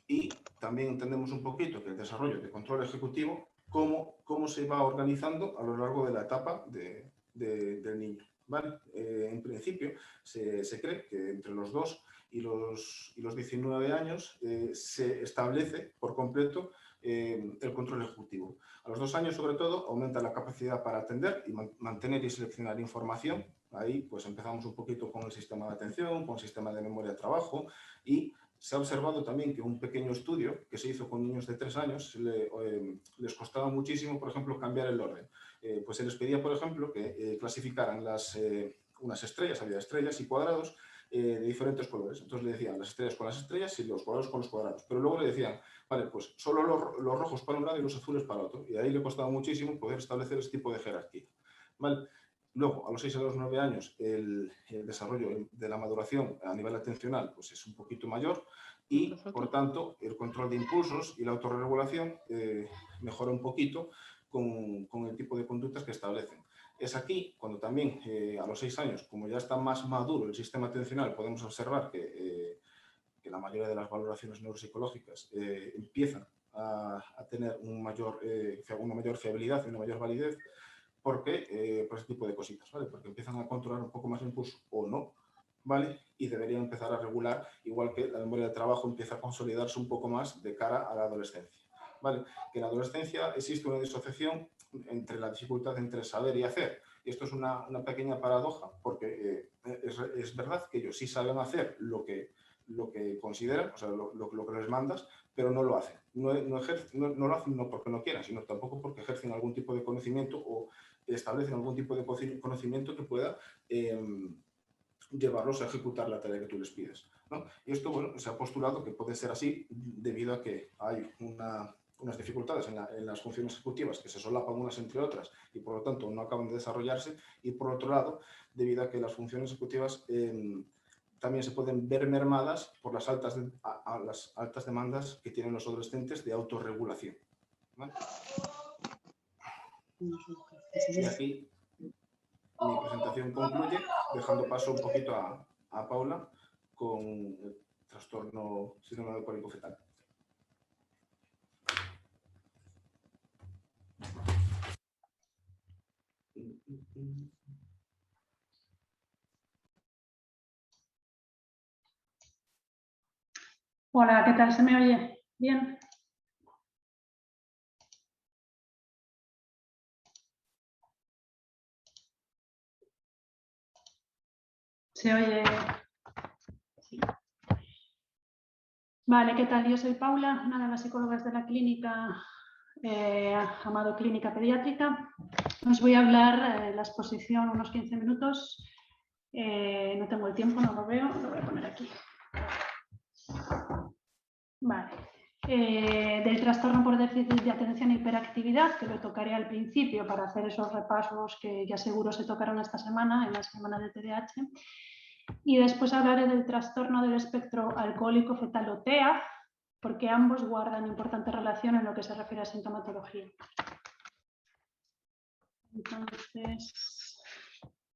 S3: Y también entendemos un poquito que el desarrollo de control ejecutivo, cómo se va organizando a lo largo de la etapa del niño, ¿vale? En principio, se cree que entre los 2 y los 19 años se establece por completo el control ejecutivo. A los 2 años, sobre todo, aumenta la capacidad para atender y mantener y seleccionar información. Ahí pues empezamos un poquito con el sistema de atención, con el sistema de memoria de trabajo, y se ha observado también que un pequeño estudio que se hizo con niños de 3 años les costaba muchísimo, por ejemplo, cambiar el orden. Pues se les pedía, por ejemplo, que clasificaran unas estrellas, había estrellas y cuadrados de diferentes colores. Entonces le decían las estrellas con las estrellas y los cuadrados con los cuadrados. Pero luego le decían, vale, pues solo los rojos para un lado y los azules para otro. Y ahí le costaba muchísimo poder establecer ese tipo de jerarquía, ¿vale? Luego, a los 6 a los 9 años, el desarrollo de la maduración a nivel atencional pues es un poquito mayor y, por tanto, el control de impulsos y la autorregulación mejora un poquito con el tipo de conductas que establecen. Es aquí cuando también, a los 6 años, como ya está más maduro el sistema atencional, podemos observar que la mayoría de las valoraciones neuropsicológicas empiezan a tener una mayor fiabilidad y una mayor validez, porque por ese tipo de cositas, ¿vale? Porque empiezan a controlar un poco más el impulso o no, ¿vale? Y deberían empezar a regular, igual que la memoria de trabajo empieza a consolidarse un poco más de cara a la adolescencia, ¿vale? Que en la adolescencia existe una disociación entre la dificultad entre saber y hacer. Y esto es una pequeña paradoja, porque es verdad que ellos sí saben hacer lo que consideran, o sea, lo que les mandas, pero no lo hacen. No lo hacen no porque no quieran, sino tampoco porque ejercen algún tipo de conocimiento o establecen algún tipo de conocimiento que pueda llevarlos a ejecutar la tarea que tú les pides, ¿no? Y esto, bueno, se ha postulado que puede ser así debido a que hay unas dificultades en las funciones ejecutivas que se solapan unas entre otras y por lo tanto no acaban de desarrollarse, y por otro lado, debido a que las funciones ejecutivas también se pueden ver mermadas por las altas demandas que tienen los adolescentes de autorregulación, ¿vale? Y aquí mi presentación concluye, dejando paso un poquito a Paula con el trastorno síndrome de cólico fetal.
S4: Hola, ¿qué tal? ¿Se me oye bien? ¿Se oye? Sí. Vale, ¿qué tal? Yo soy Paula, una de las psicólogas de la clínica Amado Clínica Pediátrica. Os voy a hablar la exposición unos 15 minutos. No tengo el tiempo, no lo veo, lo voy a poner aquí. Vale. Del trastorno por déficit de atención e hiperactividad, que lo tocaré al principio para hacer esos repasos que ya seguro se tocaron esta semana, en la semana de TDAH. Y después hablaré del trastorno del espectro alcohólico fetal o TEA, porque ambos guardan importante relación en lo que se refiere a sintomatología. Entonces,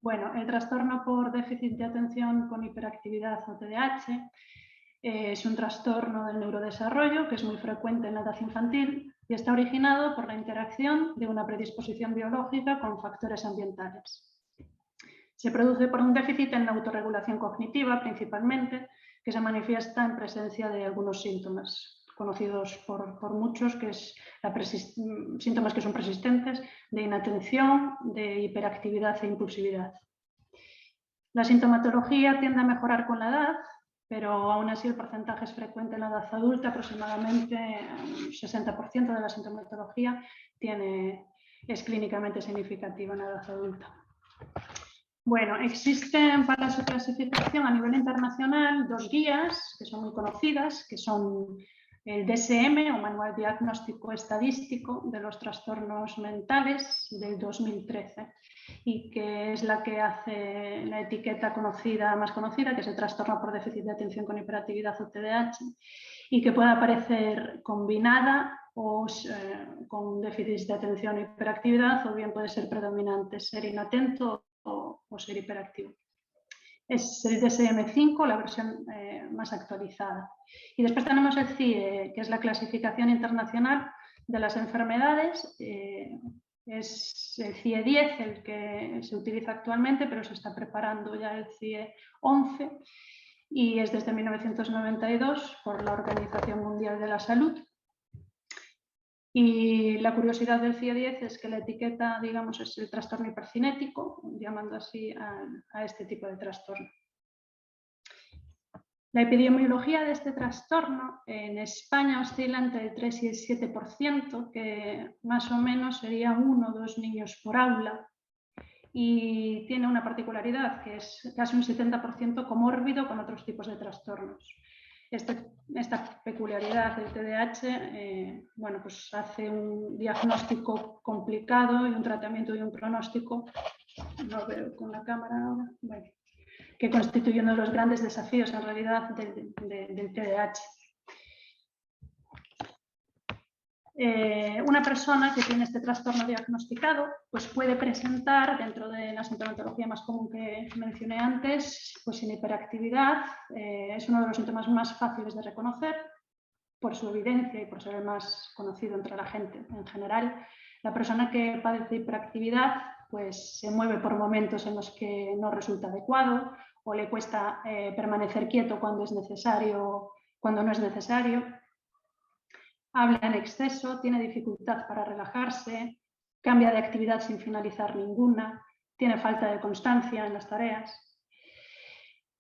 S4: bueno, el trastorno por déficit de atención con hiperactividad o TDAH Es un trastorno del neurodesarrollo que es muy frecuente en la edad infantil y está originado por la interacción de una predisposición biológica con factores ambientales. Se produce por un déficit en la autorregulación cognitiva, principalmente, que se manifiesta en presencia de algunos síntomas conocidos por muchos, que es síntomas que son persistentes, de inatención, de hiperactividad e impulsividad. La sintomatología tiende a mejorar con la edad, pero aún así el porcentaje es frecuente en la edad adulta, aproximadamente un 60% de la sintomatología es clínicamente significativa en la edad adulta. Bueno, existen para su clasificación a nivel internacional 2 guías que son muy conocidas, que son el DSM o Manual Diagnóstico Estadístico de los Trastornos Mentales del 2013 y que es la que hace la etiqueta más conocida, que es el trastorno por déficit de atención con hiperactividad o TDAH, y que puede aparecer combinada o con déficit de atención e hiperactividad, o bien puede ser predominante ser inatento o ser hiperactivo. Es el DSM-5, la versión más actualizada. Y después tenemos el CIE, que es la clasificación internacional de las enfermedades. Es el CIE 10 el que se utiliza actualmente, pero se está preparando ya el CIE 11 y es desde 1992 por la Organización Mundial de la Salud. Y la curiosidad del CIE 10 es que la etiqueta, digamos, es el trastorno hipercinético, llamando así a este tipo de trastorno. La epidemiología de este trastorno en España oscila entre el 3 y el 7%, que más o menos sería 1 o 2 niños por aula. Y tiene una particularidad, que es casi un 70% comórbido con otros tipos de trastornos. Esta peculiaridad del TDAH bueno, pues hace un diagnóstico complicado y un tratamiento y un pronóstico, no veo con la cámara ahora, bueno, que constituye uno de los grandes desafíos en realidad del TDAH. Una persona que tiene este trastorno diagnosticado pues puede presentar, dentro de la sintomatología más común que mencioné antes, pues sin hiperactividad. Es uno de los síntomas más fáciles de reconocer por su evidencia y por ser el más conocido entre la gente en general. La persona que padece hiperactividad pues se mueve por momentos en los que no resulta adecuado o le cuesta permanecer quieto cuando es necesario, cuando no es necesario. Habla en exceso, tiene dificultad para relajarse, cambia de actividad sin finalizar ninguna, tiene falta de constancia en las tareas.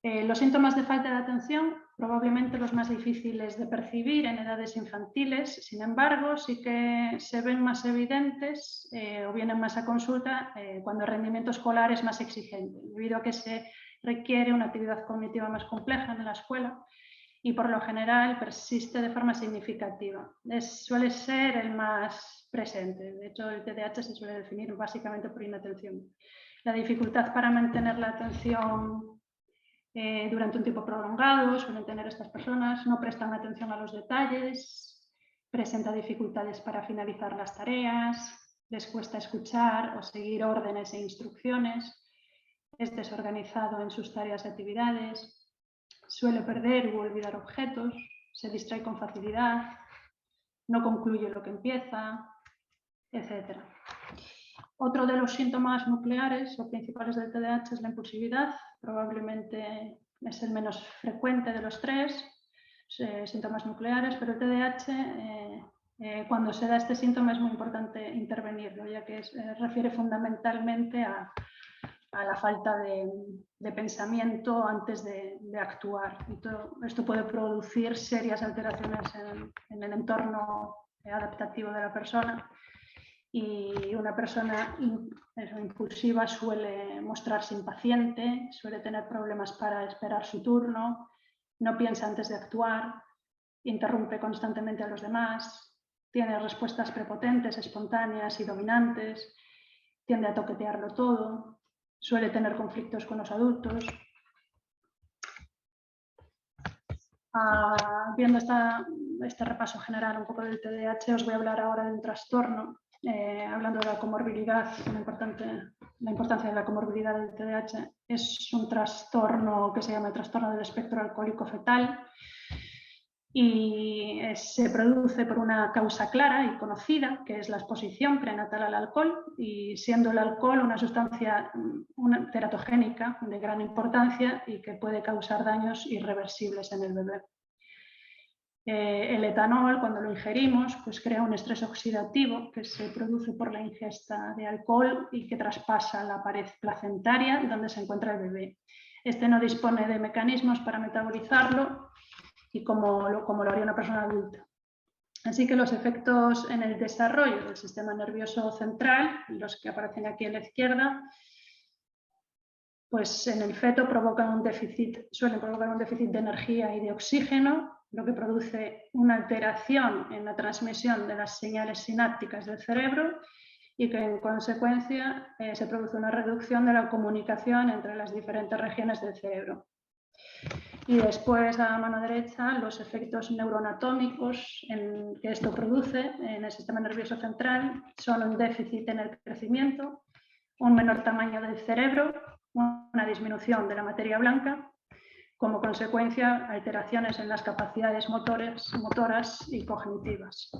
S4: Los síntomas de falta de atención, probablemente los más difíciles de percibir en edades infantiles, sin embargo, sí que se ven más evidentes o vienen más a consulta cuando el rendimiento escolar es más exigente, debido a que se requiere una actividad cognitiva más compleja en la escuela y por lo general persiste de forma significativa. Suele ser el más presente. De hecho, el TDAH se suele definir básicamente por inatención. La dificultad para mantener la atención durante un tiempo prolongado suelen tener estas personas, no prestan atención a los detalles, presenta dificultades para finalizar las tareas, les cuesta escuchar o seguir órdenes e instrucciones, es desorganizado en sus tareas y actividades, suele perder u olvidar objetos, se distrae con facilidad, no concluye lo que empieza, etc. Otro de los síntomas nucleares o principales del TDAH es la impulsividad. Probablemente es el menos frecuente de los 3 síntomas nucleares, pero el TDAH, cuando se da este síntoma es muy importante intervenirlo, ya que refiere fundamentalmente a la falta de pensamiento antes de actuar. Esto puede producir serias alteraciones en el entorno adaptativo de la persona y una persona impulsiva suele mostrarse impaciente, suele tener problemas para esperar su turno, no piensa antes de actuar, interrumpe constantemente a los demás, tiene respuestas prepotentes, espontáneas y dominantes, tiende a toquetearlo todo, suele tener conflictos con los adultos. Viendo este repaso general un poco del TDAH, os voy a hablar ahora de un trastorno, hablando de la comorbilidad, la importancia de la comorbilidad del TDAH. Es un trastorno que se llama el trastorno del espectro alcohólico fetal y se produce por una causa clara y conocida, que es la exposición prenatal al alcohol, y siendo el alcohol una sustancia teratogénica de gran importancia y que puede causar daños irreversibles en el bebé. El etanol, cuando lo ingerimos, pues crea un estrés oxidativo que se produce por la ingesta de alcohol y que traspasa la pared placentaria donde se encuentra el bebé. Este no dispone de mecanismos para metabolizarlo y como lo haría una persona adulta. Así que los efectos en el desarrollo del sistema nervioso central, los que aparecen aquí a la izquierda, pues en el feto suelen provocar un déficit de energía y de oxígeno, lo que produce una alteración en la transmisión de las señales sinápticas del cerebro y que en consecuencia se produce una reducción de la comunicación entre las diferentes regiones del cerebro. Y después, a mano derecha, los efectos neuroanatómicos que esto produce en el sistema nervioso central son un déficit en el crecimiento, un menor tamaño del cerebro, una disminución de la materia blanca, como consecuencia alteraciones en las capacidades motoras y cognitivas.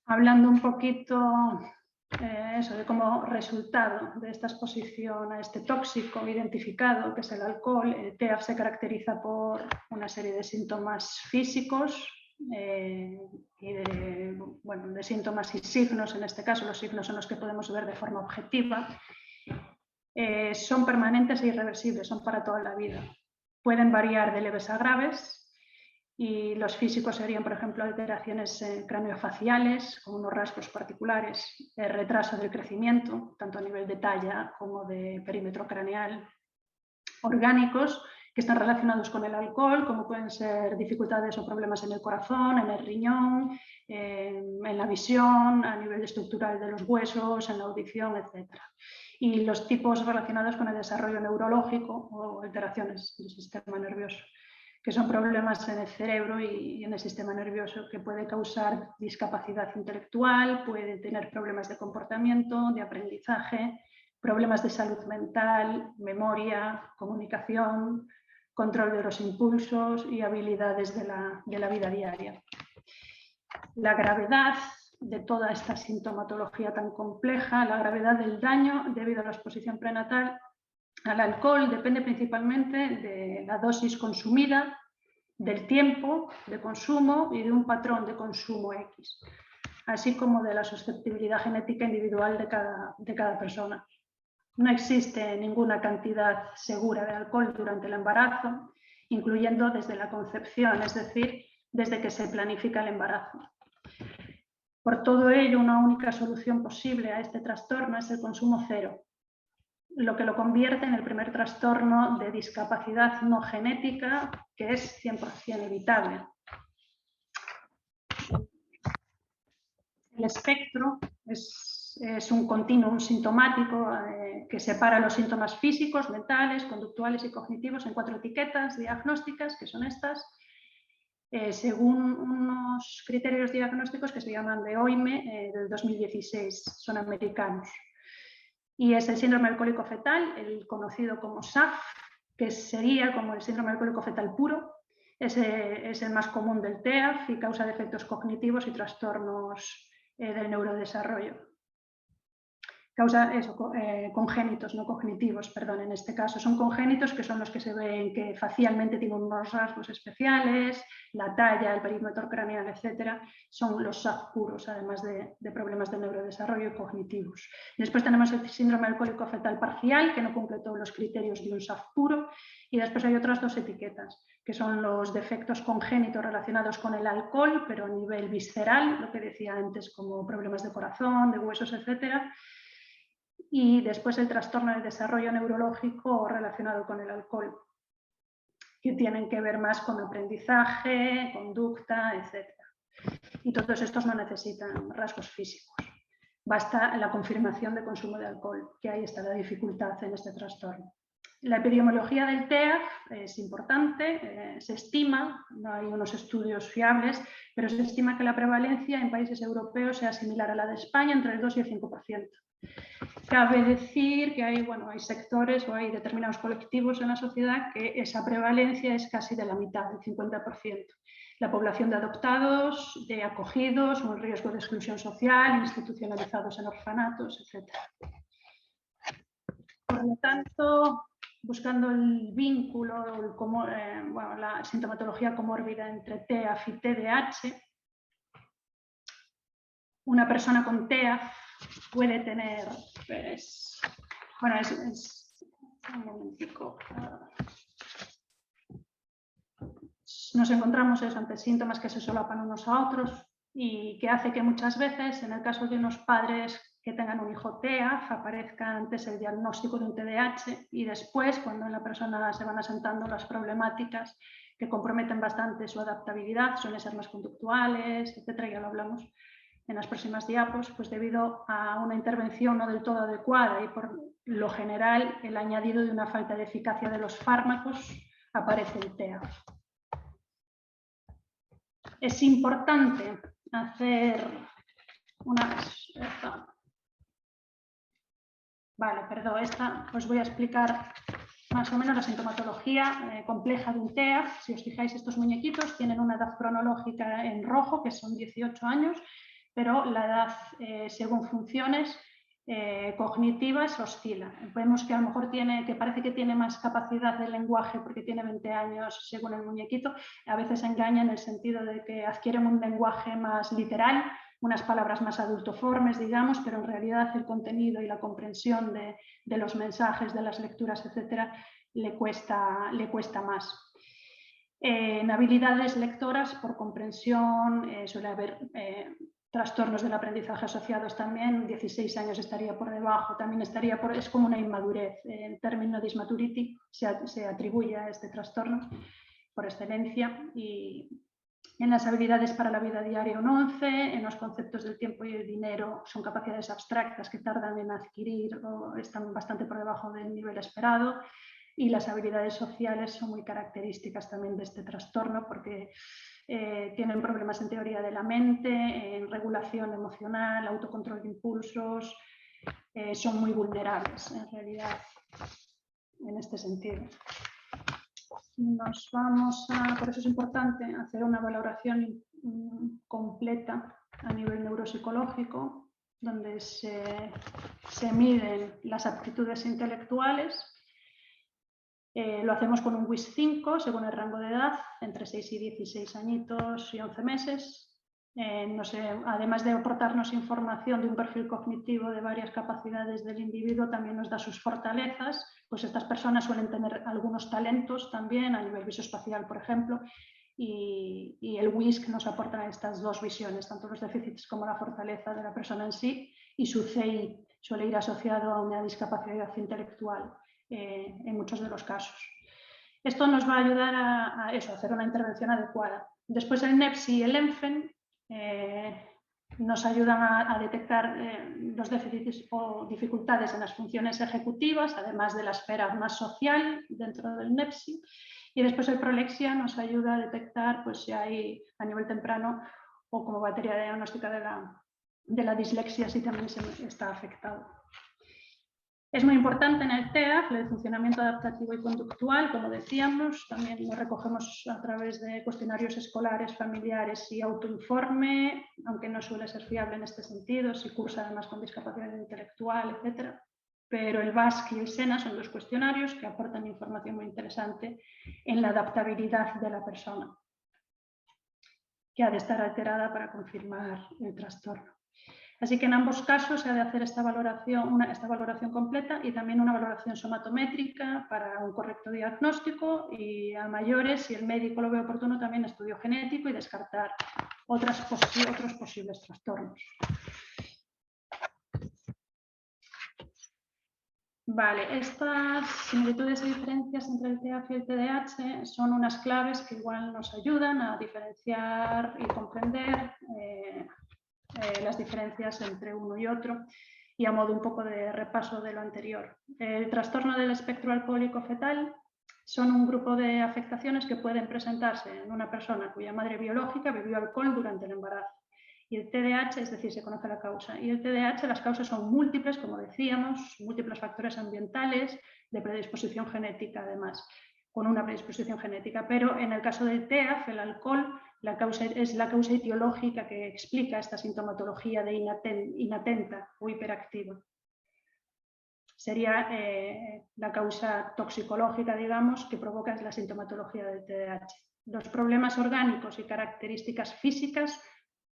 S4: Hablando un poquito de como resultado de esta exposición a este tóxico identificado, que es el alcohol, el TEAF se caracteriza por una serie de síntomas físicos y de síntomas y signos. En este caso, los signos son los que podemos ver de forma objetiva. Son permanentes e irreversibles, son para toda la vida. Pueden variar de leves a graves. Y los físicos serían, por ejemplo, alteraciones craneofaciales, con unos rasgos particulares, retraso del crecimiento, tanto a nivel de talla como de perímetro craneal, orgánicos que están relacionados con el alcohol, como pueden ser dificultades o problemas en el corazón, en el riñón, en la visión, a nivel estructural de los huesos, en la audición, etc. Y los tipos relacionados con el desarrollo neurológico o alteraciones del sistema nervioso, que son problemas en el cerebro y en el sistema nervioso que puede causar discapacidad intelectual, puede tener problemas de comportamiento, de aprendizaje, problemas de salud mental, memoria, comunicación, control de los impulsos y habilidades de la vida diaria. La gravedad de toda esta sintomatología tan compleja, la gravedad del daño debido a la exposición prenatal al alcohol depende principalmente de la dosis consumida, del tiempo de consumo y de un patrón de consumo X, así como de la susceptibilidad genética individual de cada persona. No existe ninguna cantidad segura de alcohol durante el embarazo, incluyendo desde la concepción, es decir, desde que se planifica el embarazo. Por todo ello, una única solución posible a este trastorno es el consumo cero, lo que lo convierte en el primer trastorno de discapacidad no genética que es 100% evitable. El espectro es un continuum sintomático que separa los síntomas físicos, mentales, conductuales y cognitivos en 4 etiquetas diagnósticas, que son estas, según unos criterios diagnósticos que se llaman de OIME del 2016, son americanos. Y es el síndrome alcohólico fetal, el conocido como SAF, que sería como el síndrome alcohólico fetal puro. Es el más común del TEAF y causa defectos cognitivos y trastornos del neurodesarrollo. Causa eso, congénitos, no cognitivos, perdón, en este caso. Son congénitos que son los que se ven que facialmente tienen unos rasgos especiales, la talla, el perímetro craneal, etc. Son los SAF puros, además de problemas de neurodesarrollo y cognitivos. Y después tenemos el síndrome alcohólico fetal parcial, que no cumple todos los criterios de un SAF puro. Y después hay otras 2 etiquetas, que son los defectos congénitos relacionados con el alcohol, pero a nivel visceral, lo que decía antes, como problemas de corazón, de huesos, etc. Y después el trastorno del desarrollo neurológico relacionado con el alcohol, que tienen que ver más con aprendizaje, conducta, etc. Y todos estos no necesitan rasgos físicos. Basta la confirmación de consumo de alcohol, que ahí está la dificultad en este trastorno. La epidemiología del TEAF es importante, se estima, no hay unos estudios fiables, pero se estima que la prevalencia en países europeos sea similar a la de España, entre el 2 y el 5%. Cabe decir que hay sectores o hay determinados colectivos en la sociedad que esa prevalencia es casi de la mitad, del 50%. La población de adoptados, de acogidos o en riesgo de exclusión social, institucionalizados en orfanatos, etc. Por lo tanto, buscando el vínculo, la sintomatología comórbida entre TEAF y TDAH, una persona con TEAF puede tener, un momentico. Nos encontramos ante síntomas que se solapan unos a otros y que hace que muchas veces, en el caso de unos padres que tengan un hijo TEAF, aparezca antes el diagnóstico de un TDAH y después, cuando en la persona se van asentando las problemáticas que comprometen bastante su adaptabilidad, suelen ser más conductuales, etcétera, ya lo hablamos en las próximas diapos, pues debido a una intervención no del todo adecuada y por lo general el añadido de una falta de eficacia de los fármacos, aparece el TEAF. Es importante hacer os voy a explicar más o menos la sintomatología compleja de un TEAF. Si os fijáis, estos muñequitos tienen una edad cronológica en rojo, que son 18 años, pero la edad según funciones cognitivas oscila. Vemos que a lo mejor parece que tiene más capacidad de lenguaje porque tiene 20 años según el muñequito. A veces engaña en el sentido de que adquieren un lenguaje más literal, unas palabras más adultoformes, digamos, pero en realidad el contenido y la comprensión de los mensajes, de las lecturas, etcétera, le cuesta más. En habilidades lectoras, por comprensión, suele haber trastornos del aprendizaje asociados también. 16 años estaría por debajo, también es como una inmadurez. El término dysmaturity se atribuye a este trastorno por excelencia. Y en las habilidades para la vida diaria un 11, en los conceptos del tiempo y el dinero son capacidades abstractas que tardan en adquirir o están bastante por debajo del nivel esperado. Y las habilidades sociales son muy características también de este trastorno porque tienen problemas en teoría de la mente, en regulación emocional, autocontrol de impulsos, son muy vulnerables en realidad en este sentido. Por eso es importante hacer una valoración completa a nivel neuropsicológico, donde se miden las aptitudes intelectuales. Lo hacemos con un WIS-5 según el rango de edad, entre 6 y 16 añitos y 11 meses. Además de aportarnos información de un perfil cognitivo de varias capacidades del individuo, también nos da sus fortalezas. Pues estas personas suelen tener algunos talentos también a nivel visoespacial, por ejemplo, y el WISC nos aporta estas dos visiones, tanto los déficits como la fortaleza de la persona en sí, y su CI suele ir asociado a una discapacidad intelectual en muchos de los casos. Esto nos va a ayudar a hacer una intervención adecuada. Después el NEPSI y el ENFEN nos ayudan a detectar los déficits o dificultades en las funciones ejecutivas, además de la esfera más social dentro del NEPSI. Y después el Prolexia nos ayuda a detectar si hay a nivel temprano o como batería diagnóstica de la dislexia si también está afectado. Es muy importante en el TEAF el funcionamiento adaptativo y conductual, como decíamos, también lo recogemos a través de cuestionarios escolares, familiares y autoinforme, aunque no suele ser fiable en este sentido, si cursa además con discapacidad intelectual, etc. Pero el BASC y el SENA son dos cuestionarios que aportan información muy interesante en la adaptabilidad de la persona, que ha de estar alterada para confirmar el trastorno. Así que en ambos casos se ha de hacer esta valoración completa y también una valoración somatométrica para un correcto diagnóstico y a mayores, si el médico lo ve oportuno, también estudio genético y descartar otros posibles trastornos. Vale, estas similitudes y diferencias entre el TEAF y el TDAH son unas claves que igual nos ayudan a diferenciar y comprender las diferencias entre uno y otro y a modo un poco de repaso de lo anterior. El trastorno del espectro alcohólico fetal son un grupo de afectaciones que pueden presentarse en una persona cuya madre biológica bebió alcohol durante el embarazo Y el TDAH, es decir, se conoce la causa. Y el TDAH, las causas son múltiples, como decíamos, múltiples factores ambientales, de predisposición genética además, con una predisposición genética. Pero en el caso del TEAF, el alcohol, es la causa etiológica que explica esta sintomatología de inatenta o hiperactiva. Sería la causa toxicológica, digamos, que provoca la sintomatología del TDAH. Los problemas orgánicos y características físicas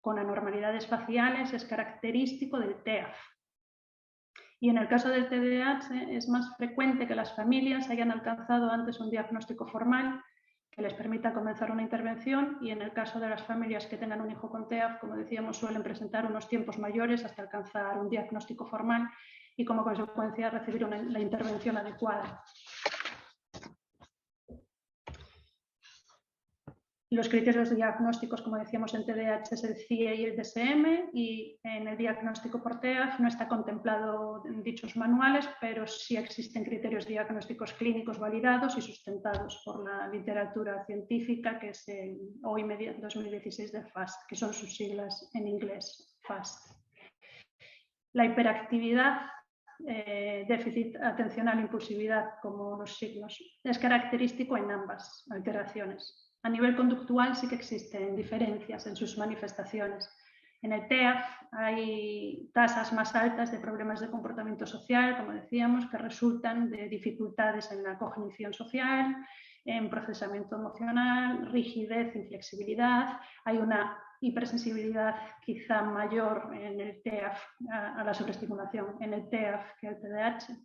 S4: con anormalidades faciales es característico del TEAF. Y en el caso del TDAH es más frecuente que las familias hayan alcanzado antes un diagnóstico formal que les permita comenzar una intervención, y en el caso de las familias que tengan un hijo con TEAF, como decíamos, suelen presentar unos tiempos mayores hasta alcanzar un diagnóstico formal y como consecuencia recibir la intervención adecuada. Los criterios diagnósticos, como decíamos, en TDAH es el CIE y el DSM, y en el diagnóstico por TEAF no está contemplado en dichos manuales, pero sí existen criterios diagnósticos clínicos validados y sustentados por la literatura científica, que es el OIM 2016 de FAST, que son sus siglas en inglés, FAST. La hiperactividad, déficit atencional, impulsividad, como los signos, es característico en ambas alteraciones. A nivel conductual sí que existen diferencias en sus manifestaciones. En el TEAF hay tasas más altas de problemas de comportamiento social, como decíamos, que resultan de dificultades en la cognición social, en procesamiento emocional, rigidez, inflexibilidad. Hay una hipersensibilidad quizá mayor en el TEAF a la sobreestimulación, en el TEAF que el TDAH.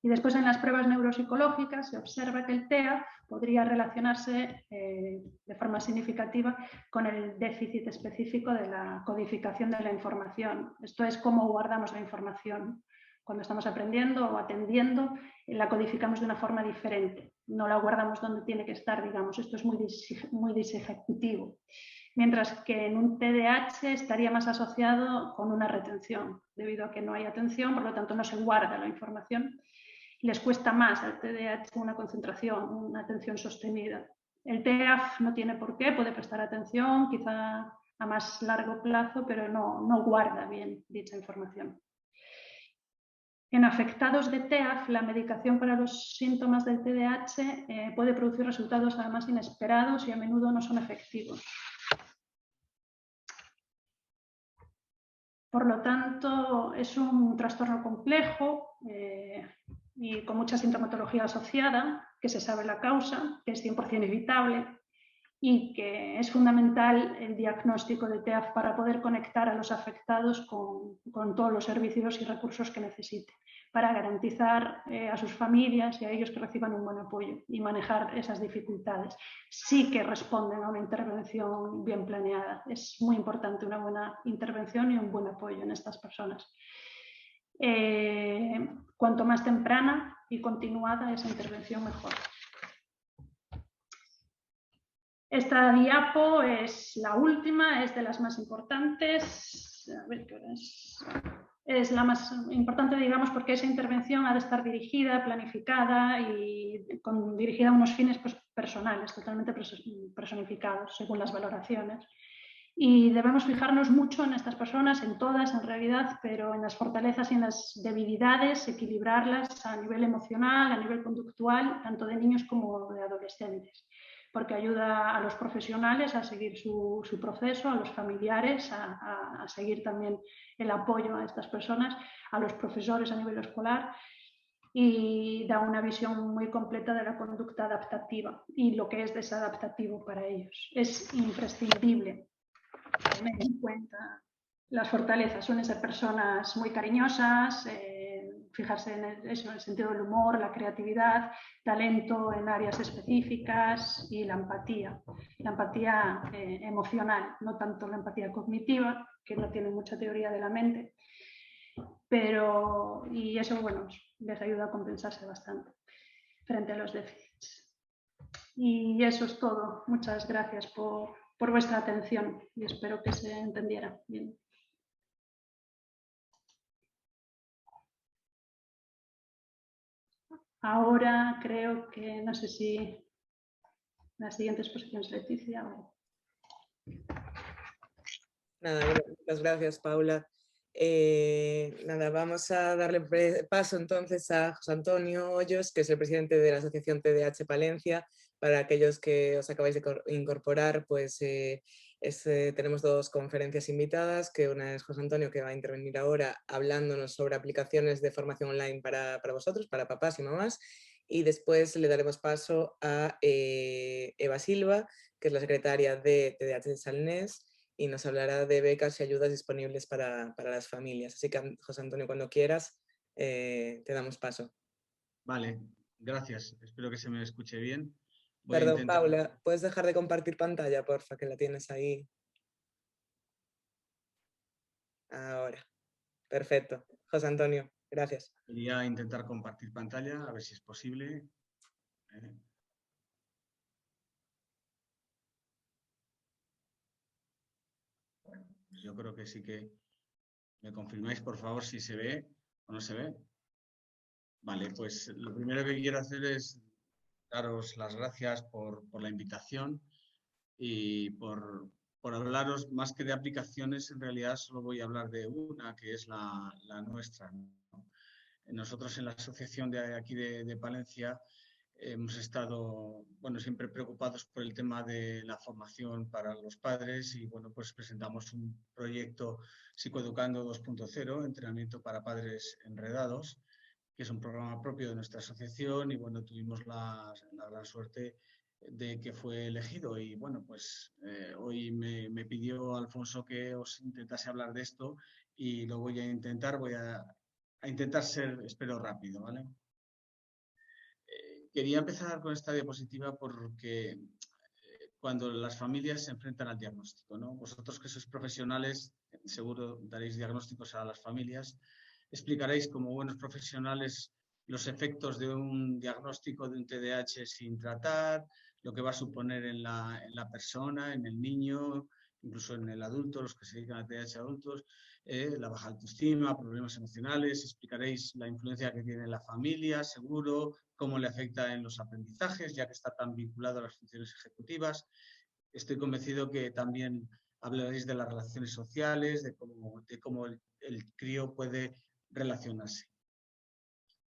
S4: Y después en las pruebas neuropsicológicas se observa que el TEAF podría relacionarse de forma significativa con el déficit específico de la codificación de la información. Esto es cómo guardamos la información. Cuando estamos aprendiendo o atendiendo, la codificamos de una forma diferente. No la guardamos donde tiene que estar, digamos. Esto es muy disejecutivo. Mientras que en un TDAH estaría más asociado con una retención, debido a que no hay atención, por lo tanto no se guarda la información. Les cuesta más al TDAH una concentración, una atención sostenida. El TEAF no tiene por qué, puede prestar atención, quizá a más largo plazo, pero no guarda bien dicha información. En afectados de TEAF, la medicación para los síntomas del TDAH puede producir resultados además inesperados y a menudo no son efectivos. Por lo tanto, es un trastorno complejo y con mucha sintomatología asociada, que se sabe la causa, que es 100% evitable, y que es fundamental el diagnóstico de TEAF para poder conectar a los afectados con todos los servicios y recursos que necesiten, para garantizar a sus familias y a ellos que reciban un buen apoyo y manejar esas dificultades. Sí que responden a una intervención bien planeada. Es muy importante una buena intervención y un buen apoyo en estas personas. Cuanto más temprana y continuada esa intervención, mejor. Esta diapo es la última, es de las más importantes. A ver qué hora es. Es la más importante, digamos, porque esa intervención ha de estar dirigida, planificada y dirigida a unos fines personales, totalmente personificados, según las valoraciones. Y debemos fijarnos mucho en estas personas, en todas en realidad, pero en las fortalezas y en las debilidades, equilibrarlas a nivel emocional, a nivel conductual, tanto de niños como de adolescentes, porque ayuda a los profesionales a seguir su proceso, a los familiares a seguir también el apoyo a estas personas, a los profesores a nivel escolar, y da una visión muy completa de la conducta adaptativa y lo que es desadaptativo para ellos. Es imprescindible tener en cuenta las fortalezas. Suelen ser personas muy cariñosas, fijarse en el sentido del humor, la creatividad, talento en áreas específicas y la empatía emocional, no tanto la empatía cognitiva, que no tiene mucha teoría de la mente, y eso, bueno, les ayuda a compensarse bastante frente a los déficits. Y eso es todo. Muchas gracias por vuestra atención y espero que se entendiera bien. Ahora creo que, no sé si la siguiente exposición es Leticia o...
S1: Nada, muchas gracias, Paula. Nada, vamos a darle paso entonces a José Antonio Hoyos, que es el presidente de la Asociación TDAH Palencia. Para aquellos que os acabáis de incorporar, pues tenemos dos conferencias invitadas, que una es José Antonio, que va a intervenir ahora hablándonos sobre aplicaciones de formación online para vosotros, para papás y mamás, y después le daremos paso a Eva Silva, que es la secretaria de TDAH de Salnés, y nos hablará de becas y ayudas disponibles para las familias. Así que, José Antonio, cuando quieras, te damos paso.
S5: Vale, gracias. Espero que se me escuche bien.
S1: Perdón, Paula, ¿puedes dejar de compartir pantalla, porfa, que la tienes ahí? Ahora. Perfecto. José Antonio, gracias.
S5: Quería intentar compartir pantalla, a ver si es posible. Yo creo que sí que me confirmáis, por favor, si se ve o no se ve. Vale, pues lo primero que quiero hacer es daros las gracias por la invitación y por hablaros más que de aplicaciones. En realidad solo voy a hablar de una, que es la nuestra, ¿no? Nosotros en la asociación de aquí de Palencia hemos estado, bueno, siempre preocupados por el tema de la formación para los padres y, bueno, pues presentamos un proyecto Psicoeducando 2.0, entrenamiento para padres enredados, que es un programa propio de nuestra asociación y, bueno, tuvimos la gran suerte de que fue elegido y, bueno, pues hoy me pidió Alfonso que os intentase hablar de esto y lo voy a intentar, a intentar ser, espero, rápido, ¿vale? Quería empezar con esta diapositiva porque cuando las familias se enfrentan al diagnóstico, ¿no? Vosotros que sois profesionales, seguro daréis diagnósticos a las familias, explicaréis como buenos profesionales los efectos de un diagnóstico de un TDAH sin tratar, lo que va a suponer en la persona, en el niño, incluso en el adulto, los que se dedican a TDAH adultos, la baja autoestima, problemas emocionales, explicaréis la influencia que tiene en la familia, seguro, cómo le afecta en los aprendizajes, ya que está tan vinculado a las funciones ejecutivas. Estoy convencido que también hablaréis de las relaciones sociales, de cómo el crío puede relacionarse.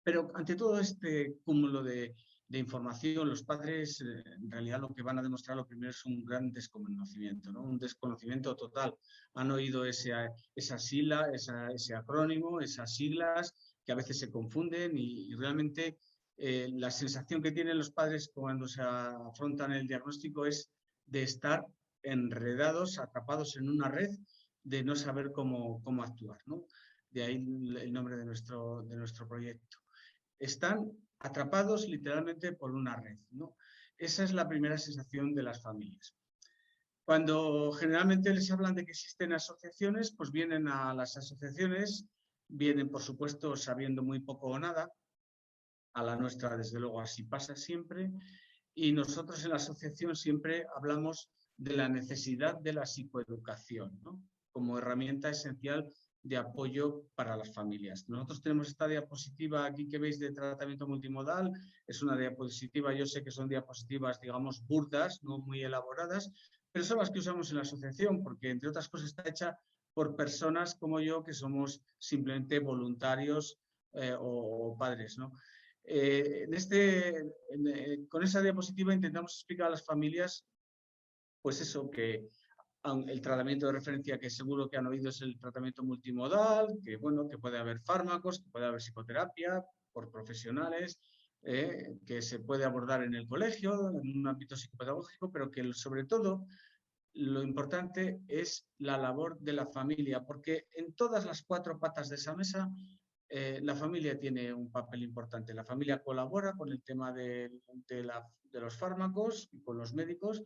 S5: Pero ante todo este cúmulo de información, los padres en realidad lo que van a demostrar lo primero es un gran desconocimiento, ¿no? Un desconocimiento total. Han oído esa sigla, ese acrónimo, esas siglas que a veces se confunden y realmente la sensación que tienen los padres cuando se afrontan el diagnóstico es de estar enredados, atrapados en una red, de no saber cómo actuar, ¿no? De ahí el nombre de nuestro proyecto. Están atrapados literalmente por una red, ¿no? Esa es la primera sensación de las familias. Cuando generalmente les hablan de que existen asociaciones, pues vienen a las asociaciones, vienen por supuesto sabiendo muy poco o nada, a la nuestra desde luego así pasa siempre, y nosotros en la asociación siempre hablamos de la necesidad de la psicoeducación, ¿no? Como herramienta esencial de apoyo para las familias. Nosotros tenemos esta diapositiva aquí que veis de tratamiento multimodal, es una diapositiva, yo sé que son diapositivas, digamos, burdas, no muy elaboradas, pero son las que usamos en la asociación porque, entre otras cosas, está hecha por personas como yo que somos simplemente voluntarios o padres, ¿no? Con esa diapositiva intentamos explicar a las familias, pues eso, que el tratamiento de referencia que seguro que han oído es el tratamiento multimodal, que bueno, que puede haber fármacos, que puede haber psicoterapia por profesionales, que se puede abordar en el colegio, en un ámbito psicopedagógico, pero que sobre todo lo importante es la labor de la familia, porque en todas las cuatro patas de esa mesa la familia tiene un papel importante. La familia colabora con el tema de los fármacos y con los médicos,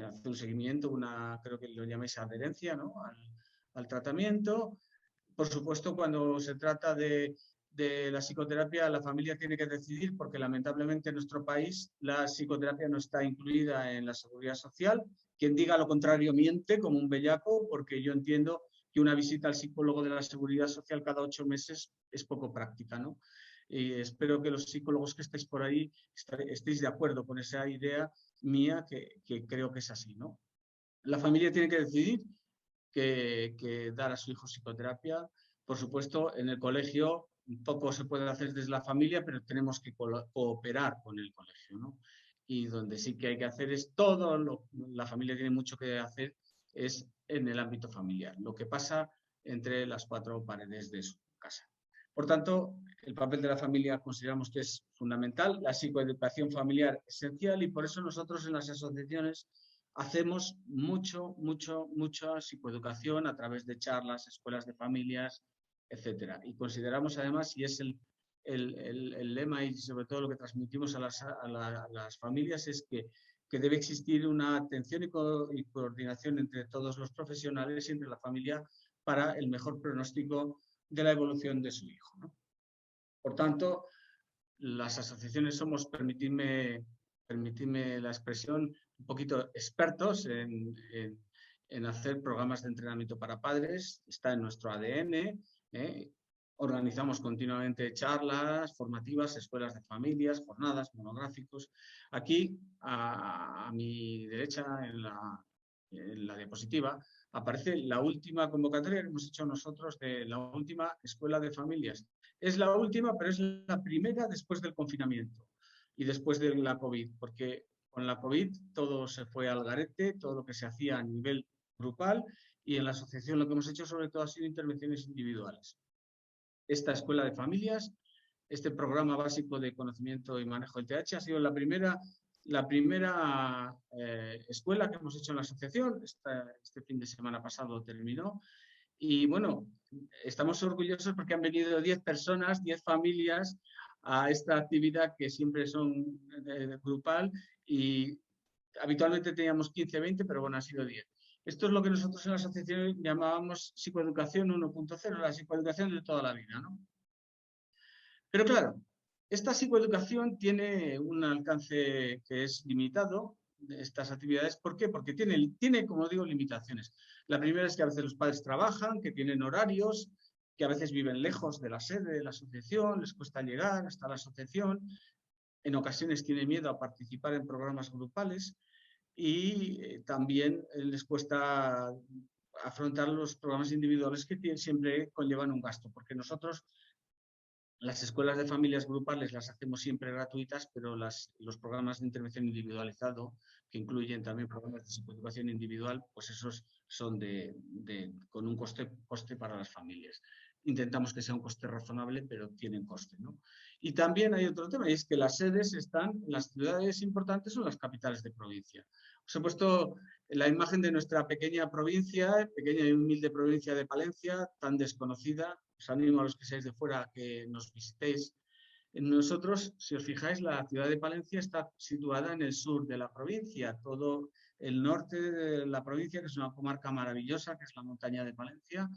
S5: hace un seguimiento, creo que lo llamáis adherencia, ¿no? al tratamiento. Por supuesto, cuando se trata de la psicoterapia, la familia tiene que decidir, porque lamentablemente en nuestro país la psicoterapia no está incluida en la seguridad social. Quien diga lo contrario miente como un bellaco, porque yo entiendo que una visita al psicólogo de la seguridad social cada 8 meses es poco práctica, ¿no? Y espero que los psicólogos que estéis por ahí estéis de acuerdo con esa idea mía, que creo que es así, ¿no? La familia tiene que decidir que dar a su hijo psicoterapia. Por supuesto, en el colegio poco se puede hacer desde la familia, pero tenemos que cooperar con el colegio, ¿no? Y donde sí que hay que hacer es la familia tiene mucho que hacer, es en el ámbito familiar, lo que pasa entre las cuatro paredes de su casa. Por tanto, el papel de la familia consideramos que es fundamental, la psicoeducación familiar esencial, y por eso nosotros en las asociaciones hacemos mucha psicoeducación a través de charlas, escuelas de familias, etcétera. Y consideramos además, y es el lema y sobre todo lo que transmitimos a las familias, es que debe existir una atención y coordinación entre todos los profesionales y entre la familia para el mejor pronóstico de la evolución de su hijo, ¿no? Por tanto, las asociaciones somos, permitidme la expresión, un poquito expertos en hacer programas de entrenamiento para padres, está en nuestro ADN, organizamos continuamente charlas formativas, escuelas de familias, jornadas, monográficos. Aquí, a mi derecha, en la diapositiva, aparece la última convocatoria que hemos hecho nosotros de la última escuela de familias. Es la última, pero es la primera después del confinamiento y después de la COVID, porque con la COVID todo se fue al garete, todo lo que se hacía a nivel grupal, y en la asociación lo que hemos hecho sobre todo ha sido intervenciones individuales. Esta escuela de familias, este programa básico de conocimiento y manejo del TDAH ha sido la primera escuela que hemos hecho en la asociación. Este fin de semana pasado terminó. Y bueno, estamos orgullosos porque han venido 10 personas, 10 familias a esta actividad que siempre son grupal, y habitualmente teníamos 15, 20, pero bueno, ha sido 10. Esto es lo que nosotros en la asociación llamábamos psicoeducación 1.0, la psicoeducación de toda la vida, ¿no? Pero claro, esta psicoeducación tiene un alcance que es limitado, estas actividades. ¿Por qué? Porque tiene, como digo, limitaciones. La primera es que a veces los padres trabajan, que tienen horarios, que a veces viven lejos de la sede de la asociación, les cuesta llegar hasta la asociación, en ocasiones tienen miedo a participar en programas grupales, y también les cuesta afrontar los programas individuales que siempre conllevan un gasto, porque nosotros las escuelas de familias grupales las hacemos siempre gratuitas, pero los programas de intervención individualizado, que incluyen también programas de psicoeducación individual, pues esos son con un coste para las familias. Intentamos que sea un coste razonable, pero tienen coste, ¿no? Y también hay otro tema, y es que las sedes están en las ciudades importantes o en las capitales de provincia. Os he puesto la imagen de nuestra pequeña provincia, pequeña y humilde provincia de Palencia, tan desconocida. Os animo a los que seáis de fuera a que nos visitéis. Nosotros, si os fijáis, la ciudad de Palencia está situada en el sur de la provincia. Todo el norte de la provincia, que es una comarca maravillosa, que es la montaña de Palencia,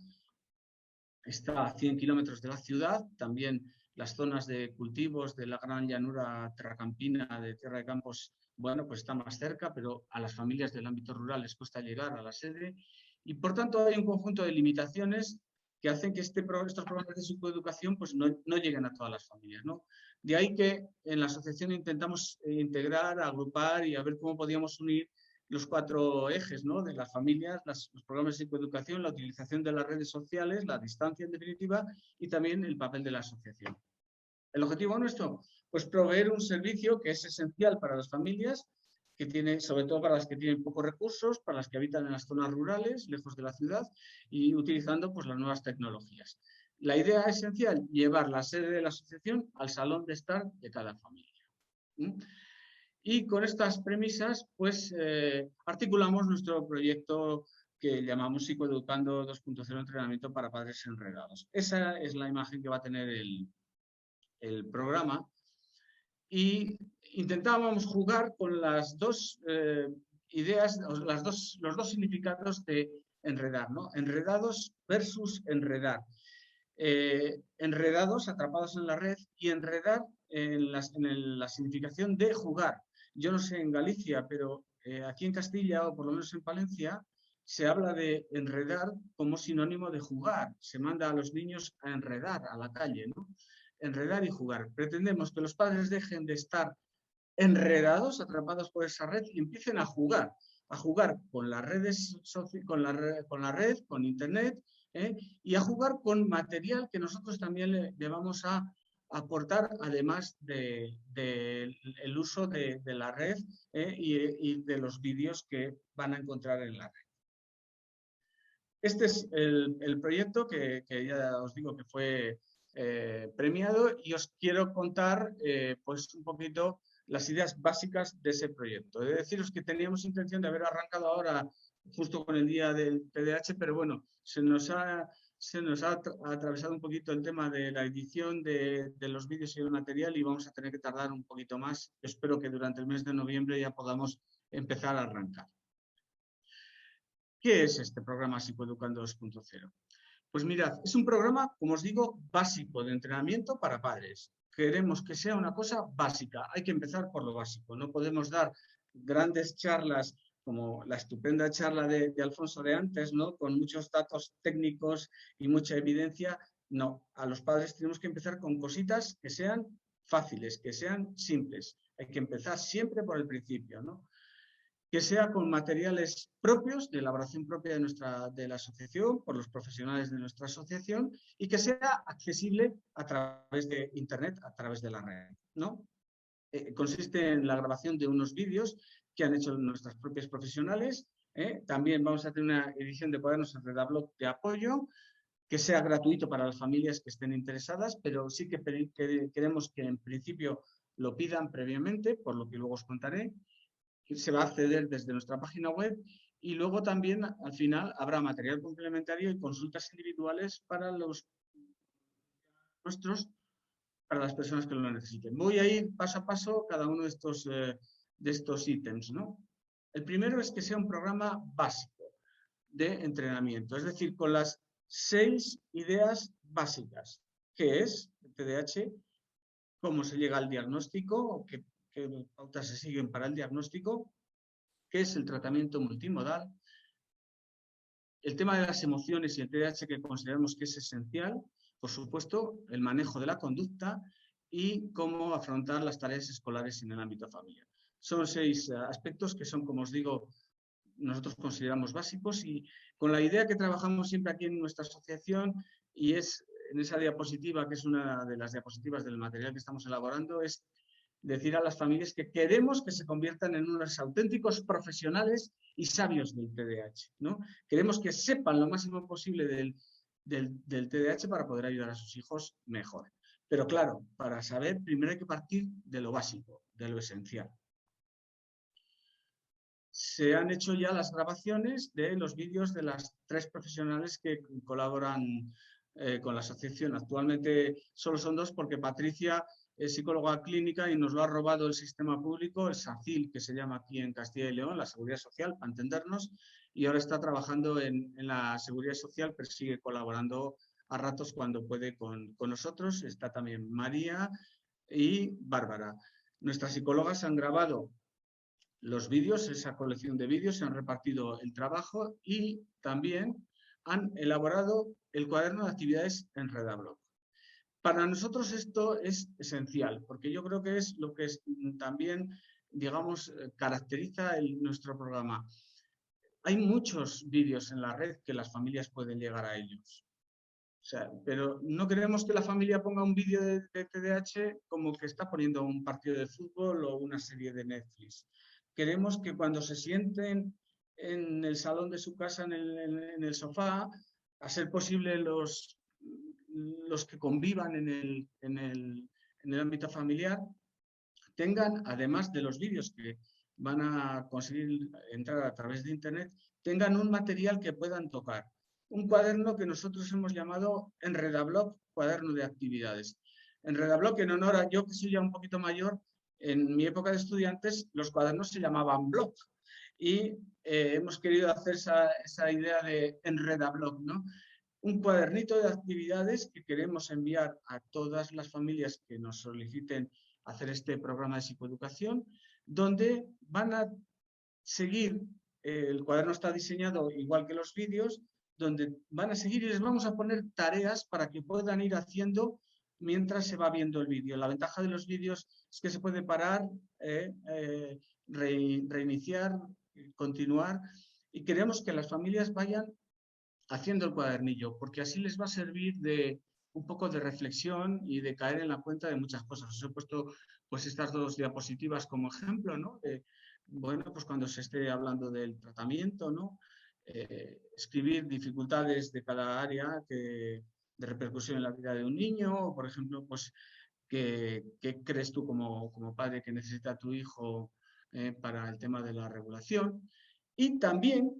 S5: está a 100 kilómetros de la ciudad. También las zonas de cultivos de la gran llanura terracampina de Tierra de Campos, bueno, pues está más cerca, pero a las familias del ámbito rural les cuesta llegar a la sede. Y por tanto hay un conjunto de limitaciones que hacen que estos programas de psicoeducación pues no lleguen a todas las familias, ¿no? De ahí que en la asociación intentamos integrar, agrupar y a ver cómo podíamos unir los 4 ejes, ¿no?, de las familias, los programas de psicoeducación, la utilización de las redes sociales, la distancia en definitiva, y también el papel de la asociación. El objetivo nuestro, pues proveer un servicio que es esencial para las familias, sobre todo para las que tienen pocos recursos, para las que habitan en las zonas rurales, lejos de la ciudad, y utilizando pues las nuevas tecnologías. La idea esencial, llevar la sede de la asociación al salón de estar de cada familia. Y con estas premisas, pues articulamos nuestro proyecto que llamamos Psicoeducando 2.0 Entrenamiento para Padres Enredados. Esa es la imagen que va a tener el programa. Y intentábamos jugar con las dos ideas, los dos significados de enredar, ¿no? Enredados versus enredar. Enredados, atrapados en la red, y enredar en la significación de jugar. Yo no sé en Galicia, pero aquí en Castilla, o por lo menos en Palencia, se habla de enredar como sinónimo de jugar. Se manda a los niños a enredar a la calle, ¿no? Enredar y jugar. Pretendemos que los padres dejen de estar enredados, atrapados por esa red, y empiecen a jugar. a jugar con las redes, con la red, con Internet, y a jugar con material que nosotros también le vamos a aportar, además del uso de la red y de los vídeos que van a encontrar en la red. Este es el proyecto que ya os digo que fue premiado, y os quiero contar pues un poquito las ideas básicas de ese proyecto. He de deciros que teníamos intención de haber arrancado ahora justo con el día del TDAH, pero bueno, se nos ha atravesado un poquito el tema de la edición de los vídeos y el material, y vamos a tener que tardar un poquito más. Espero que durante el mes de noviembre ya podamos empezar a arrancar. ¿Qué es este programa Psicoeducando 2.0? Pues mirad, es un programa, como os digo, básico de entrenamiento para padres. Queremos que sea una cosa básica. Hay que empezar por lo básico. No podemos dar grandes charlas como la estupenda charla de Alfonso de antes, ¿no? Con muchos datos técnicos y mucha evidencia. No, a los padres tenemos que empezar con cositas que sean fáciles, que sean simples. Hay que empezar siempre por el principio, ¿no? Que sea con materiales propios, de elaboración propia de la asociación, por los profesionales de nuestra asociación, y que sea accesible a través de Internet, a través de la red, ¿no? Consiste en la grabación de unos vídeos que han hecho nuestras propias profesionales. También vamos a tener una edición de cuadernos en Redablog de apoyo, que sea gratuito para las familias que estén interesadas, pero sí que queremos que en principio lo pidan previamente, por lo que luego os contaré. Se va a acceder desde nuestra página web, y luego también al final habrá material complementario y consultas individuales para para las personas que lo necesiten. Voy a ir paso a paso cada uno de estos ítems, ¿no? El primero es que sea un programa básico de entrenamiento, es decir, con las 6 ideas básicas, que es el TDAH, cómo se llega al diagnóstico, qué pautas se siguen para el diagnóstico, qué es el tratamiento multimodal, el tema de las emociones y el TDAH, que consideramos que es esencial, por supuesto, el manejo de la conducta y cómo afrontar las tareas escolares en el ámbito familiar. Son 6 aspectos que son, como os digo, nosotros consideramos básicos, y con la idea que trabajamos siempre aquí en nuestra asociación, y es en esa diapositiva, que es una de las diapositivas del material que estamos elaborando, es decir a las familias que queremos que se conviertan en unos auténticos profesionales y sabios del TDAH, ¿no? Queremos que sepan lo máximo posible del TDAH para poder ayudar a sus hijos mejor. Pero claro, para saber, primero hay que partir de lo básico, de lo esencial. Se han hecho ya las grabaciones de los vídeos de las 3 profesionales que colaboran con la asociación. Actualmente solo son 2, porque Patricia es psicóloga clínica y nos lo ha robado el sistema público, el SACIL, que se llama aquí en Castilla y León, la Seguridad Social, para entendernos, y ahora está trabajando en la Seguridad Social, pero sigue colaborando a ratos cuando puede con nosotros. Está también María y Bárbara. Nuestras psicólogas han grabado los vídeos, esa colección de vídeos, se han repartido el trabajo y también han elaborado el cuaderno de actividades en Redablog. Para nosotros esto es esencial, porque yo creo que es lo que también, digamos, caracteriza nuestro programa. Hay muchos vídeos en la red que las familias pueden llegar a ellos. O sea, pero no queremos que la familia ponga un vídeo de TDAH como que está poniendo un partido de fútbol o una serie de Netflix. Queremos que cuando se sienten en el salón de su casa, en el sofá, a ser posible los que convivan en el ámbito familiar, tengan, además de los vídeos que van a conseguir entrar a través de Internet, tengan un material que puedan tocar. Un cuaderno que nosotros hemos llamado Enredablog, cuaderno de actividades. Enredablog, en honor a yo, que soy ya un poquito mayor, en mi época de estudiantes los cuadernos se llamaban blog, y hemos querido hacer esa idea de Enredablog, ¿no? Un cuadernito de actividades que queremos enviar a todas las familias que nos soliciten hacer este programa de psicoeducación, donde van a seguir, el cuaderno está diseñado igual que los vídeos, donde van a seguir y les vamos a poner tareas para que puedan ir haciendo mientras se va viendo el vídeo. La ventaja de los vídeos es que se puede parar, reiniciar continuar y queremos que las familias vayan haciendo el cuadernillo, porque así les va a servir de un poco de reflexión y de caer en la cuenta de muchas cosas. Os he puesto pues estas 2 diapositivas como ejemplo, ¿no? Bueno, pues cuando se esté hablando del tratamiento, ¿no? Escribir dificultades de cada área de repercusión en la vida de un niño, o por ejemplo, pues ¿qué crees tú como padre que necesita tu hijo para el tema de la regulación? Y también,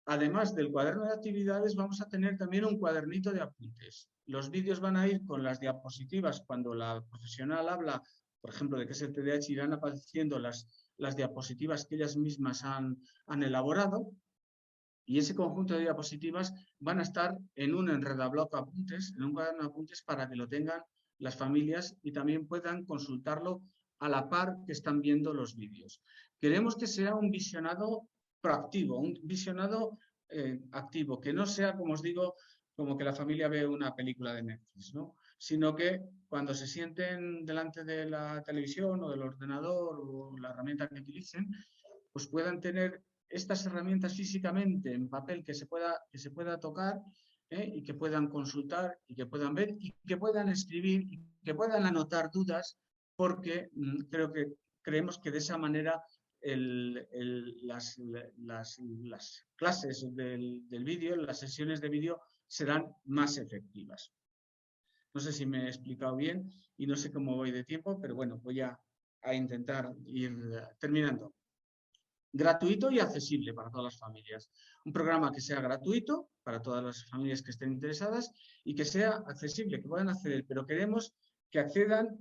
S5: además del cuaderno de actividades, vamos a tener también un cuadernito de apuntes. Los vídeos van a ir con las diapositivas cuando la profesional habla, por ejemplo, de qué es el TDAH, irán apareciendo las diapositivas que ellas mismas han elaborado, y ese conjunto de diapositivas van a estar en un enredabloc apuntes, en un cuaderno de apuntes, para que lo tengan las familias y también puedan consultarlo a la par que están viendo los vídeos. Queremos que sea un visionado proactivo, un visionado activo, que no sea, como os digo, como que la familia ve una película de Netflix, ¿no? Sino que cuando se sienten delante de la televisión o del ordenador o la herramienta que utilicen, pues puedan tener estas herramientas físicamente en papel que se pueda tocar, y que puedan consultar y que puedan ver y que puedan escribir y que puedan anotar dudas, porque creemos que de esa manera las clases del vídeo, las sesiones de vídeo serán más efectivas. No sé si me he explicado bien y no sé cómo voy de tiempo, pero bueno, voy a intentar ir terminando. Gratuito y accesible para todas las familias. Un programa que sea gratuito para todas las familias que estén interesadas y que sea accesible, que puedan acceder, pero queremos que accedan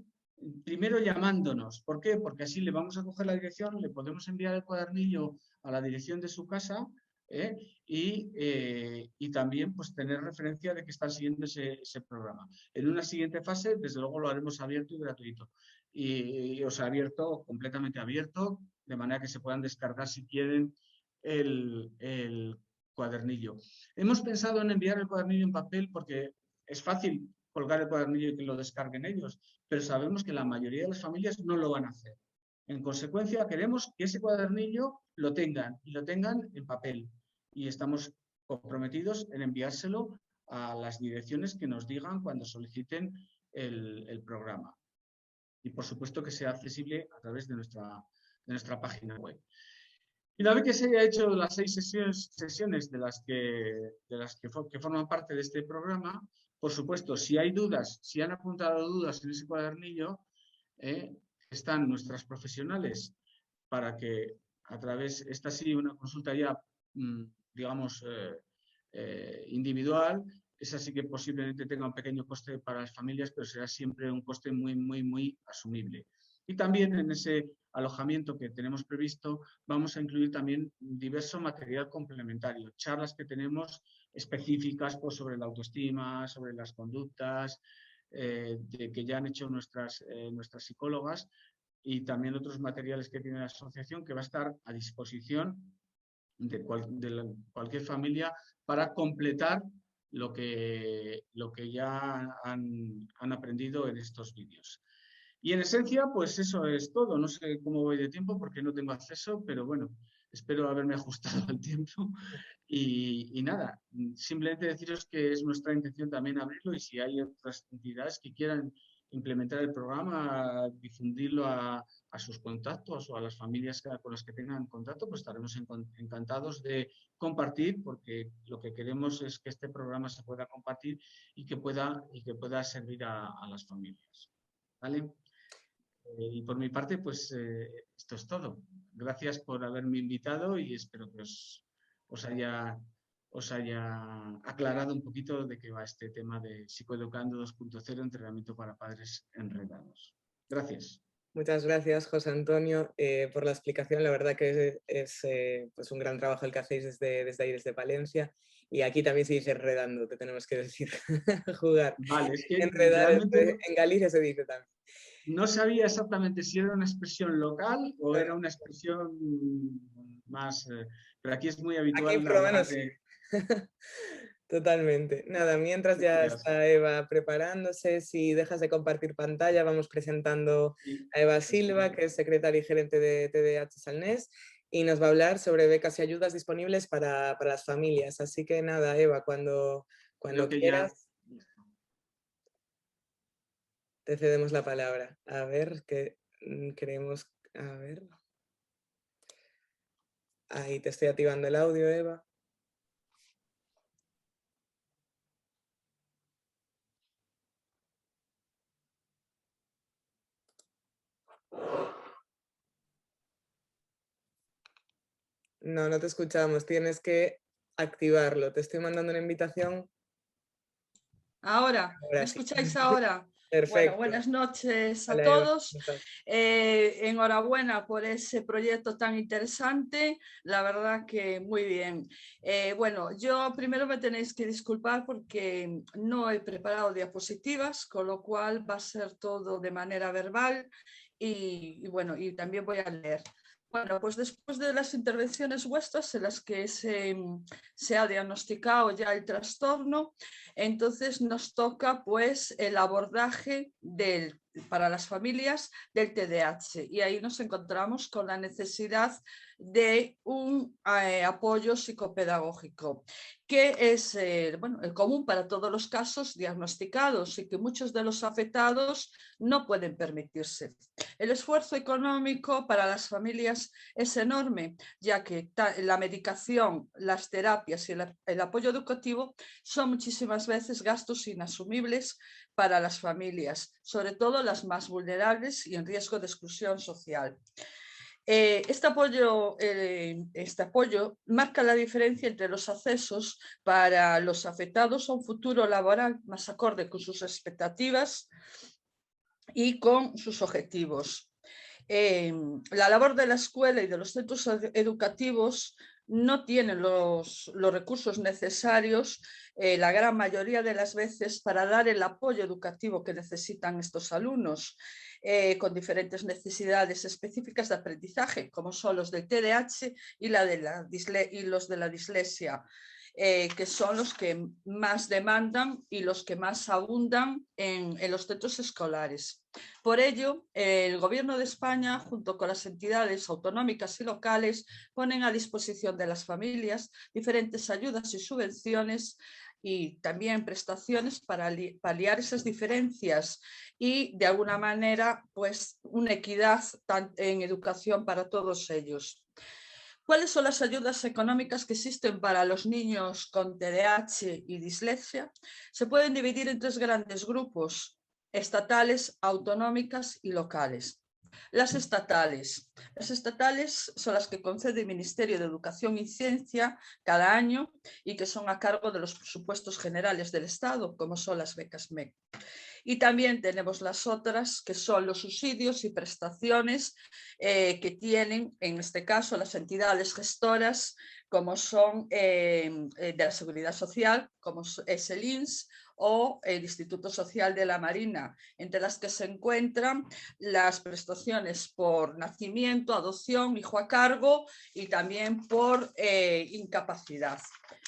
S5: primero llamándonos. ¿Por qué? Porque así le vamos a coger la dirección, le podemos enviar el cuadernillo a la dirección de su casa, y también pues tener referencia de que están siguiendo ese programa. En una siguiente fase, desde luego lo haremos abierto y gratuito. Y os abierto, completamente abierto, de manera que se puedan descargar si quieren el cuadernillo. Hemos pensado en enviar el cuadernillo en papel porque es fácil colgar el cuadernillo y que lo descarguen ellos, pero sabemos que la mayoría de las familias no lo van a hacer. En consecuencia, queremos que ese cuadernillo lo tengan y lo tengan en papel. Y estamos comprometidos en enviárselo a las direcciones que nos digan cuando soliciten el programa. Y por supuesto que sea accesible a través de nuestra página web. Y una vez que se haya hecho las 6 sesiones de las que forman parte de este programa, por supuesto, si hay dudas, si han apuntado dudas en ese cuadernillo, están nuestras profesionales para que a través, esta sí, una consulta ya, digamos, individual, esa sí que posiblemente tenga un pequeño coste para las familias, pero será siempre un coste muy, muy, muy asumible. Y también en ese alojamiento que tenemos previsto vamos a incluir también diverso material complementario, charlas que tenemos específicas pues, sobre la autoestima, sobre las conductas, que ya han hecho nuestras psicólogas, y también otros materiales que tiene la asociación que va a estar a disposición de cualquier familia para completar lo que ya han aprendido en estos vídeos. Y en esencia, pues eso es todo. No sé cómo voy de tiempo porque no tengo acceso, pero bueno, espero haberme ajustado al tiempo. Y nada, simplemente deciros que es nuestra intención también abrirlo, y si hay otras entidades que quieran implementar el programa, difundirlo a sus contactos o a las familias con las que tengan contacto, pues estaremos encantados de compartir, porque lo que queremos es que este programa se pueda compartir y que pueda servir a las familias. ¿Vale? Y por mi parte, pues esto es todo. Gracias por haberme invitado y espero que os haya aclarado un poquito de qué va este tema de Psicoeducando 2.0, entrenamiento para padres enredados. Gracias.
S1: Muchas gracias, José Antonio, por la explicación. La verdad que es pues un gran trabajo el que hacéis desde ahí, desde Palencia. Y aquí también se dice enredando, te tenemos que decir, jugar.
S5: Vale, es que
S1: enredar,
S5: realmente
S1: en Galicia se dice también.
S5: No sabía exactamente si era una expresión local o era una expresión más... pero aquí es muy habitual.
S1: Aquí por lo menos sí. Totalmente. Nada, mientras ya está Eva preparándose, si dejas de compartir pantalla, vamos presentando a Eva Silva, que es secretaria y gerente de TDAH Salnés, y nos va a hablar sobre becas y ayudas disponibles para las familias. Así que nada, Eva, cuando quieras, te cedemos la palabra. A ver, que queremos... A ver... Ahí te estoy activando el audio, Eva. No, no te escuchamos. Tienes que activarlo. Te estoy mandando una invitación.
S6: Ahora, ¿me
S1: Sí.
S6: escucháis ahora?
S1: Perfecto.
S6: Bueno, buenas noches a
S1: Hola,
S6: todos.
S1: Eva,
S6: Enhorabuena por ese proyecto tan interesante. La verdad que muy bien. Bueno, yo primero me tenéis que disculpar porque no he preparado diapositivas, con lo cual va a ser todo de manera verbal y bueno, y también voy a leer. Bueno, pues después de las intervenciones vuestras en las que se ha diagnosticado ya el trastorno, entonces nos toca pues el abordaje para las familias del TDAH y ahí nos encontramos con la necesidad de un apoyo psicopedagógico que es bueno, el común para todos los casos diagnosticados y que muchos de los afectados no pueden permitirse. El esfuerzo económico para las familias es enorme, ya que la medicación, las terapias y el apoyo educativo son muchísimas veces gastos inasumibles para las familias, sobre todo las más vulnerables y en riesgo de exclusión social. Este apoyo marca la diferencia entre los accesos para los afectados a un futuro laboral más acorde con sus expectativas y con sus objetivos. La labor de la escuela y de los centros educativos no tienen los recursos necesarios la gran mayoría de las veces para dar el apoyo educativo que necesitan estos alumnos con diferentes necesidades específicas de aprendizaje, como son los del TDAH y los de la dislexia. Que son los que más demandan y los que más abundan en los centros escolares. Por ello, el Gobierno de España, junto con las entidades autonómicas y locales, ponen a disposición de las familias diferentes ayudas y subvenciones y también prestaciones para paliar esas diferencias y, de alguna manera, pues, una equidad en educación para todos ellos. ¿Cuáles son las ayudas económicas que existen para los niños con TDAH y dislexia? Se pueden dividir en tres grandes grupos: estatales, autonómicas y locales. Las estatales son las que concede el Ministerio de Educación y Ciencia cada año y que son a cargo de los presupuestos generales del Estado, como son las becas MEC. Y también tenemos las otras, que son los subsidios y prestaciones que tienen, en este caso, las entidades gestoras, como son de la Seguridad Social, como es el INS o el Instituto Social de la Marina, entre las que se encuentran las prestaciones por nacimiento, adopción, hijo a cargo y también por incapacidad.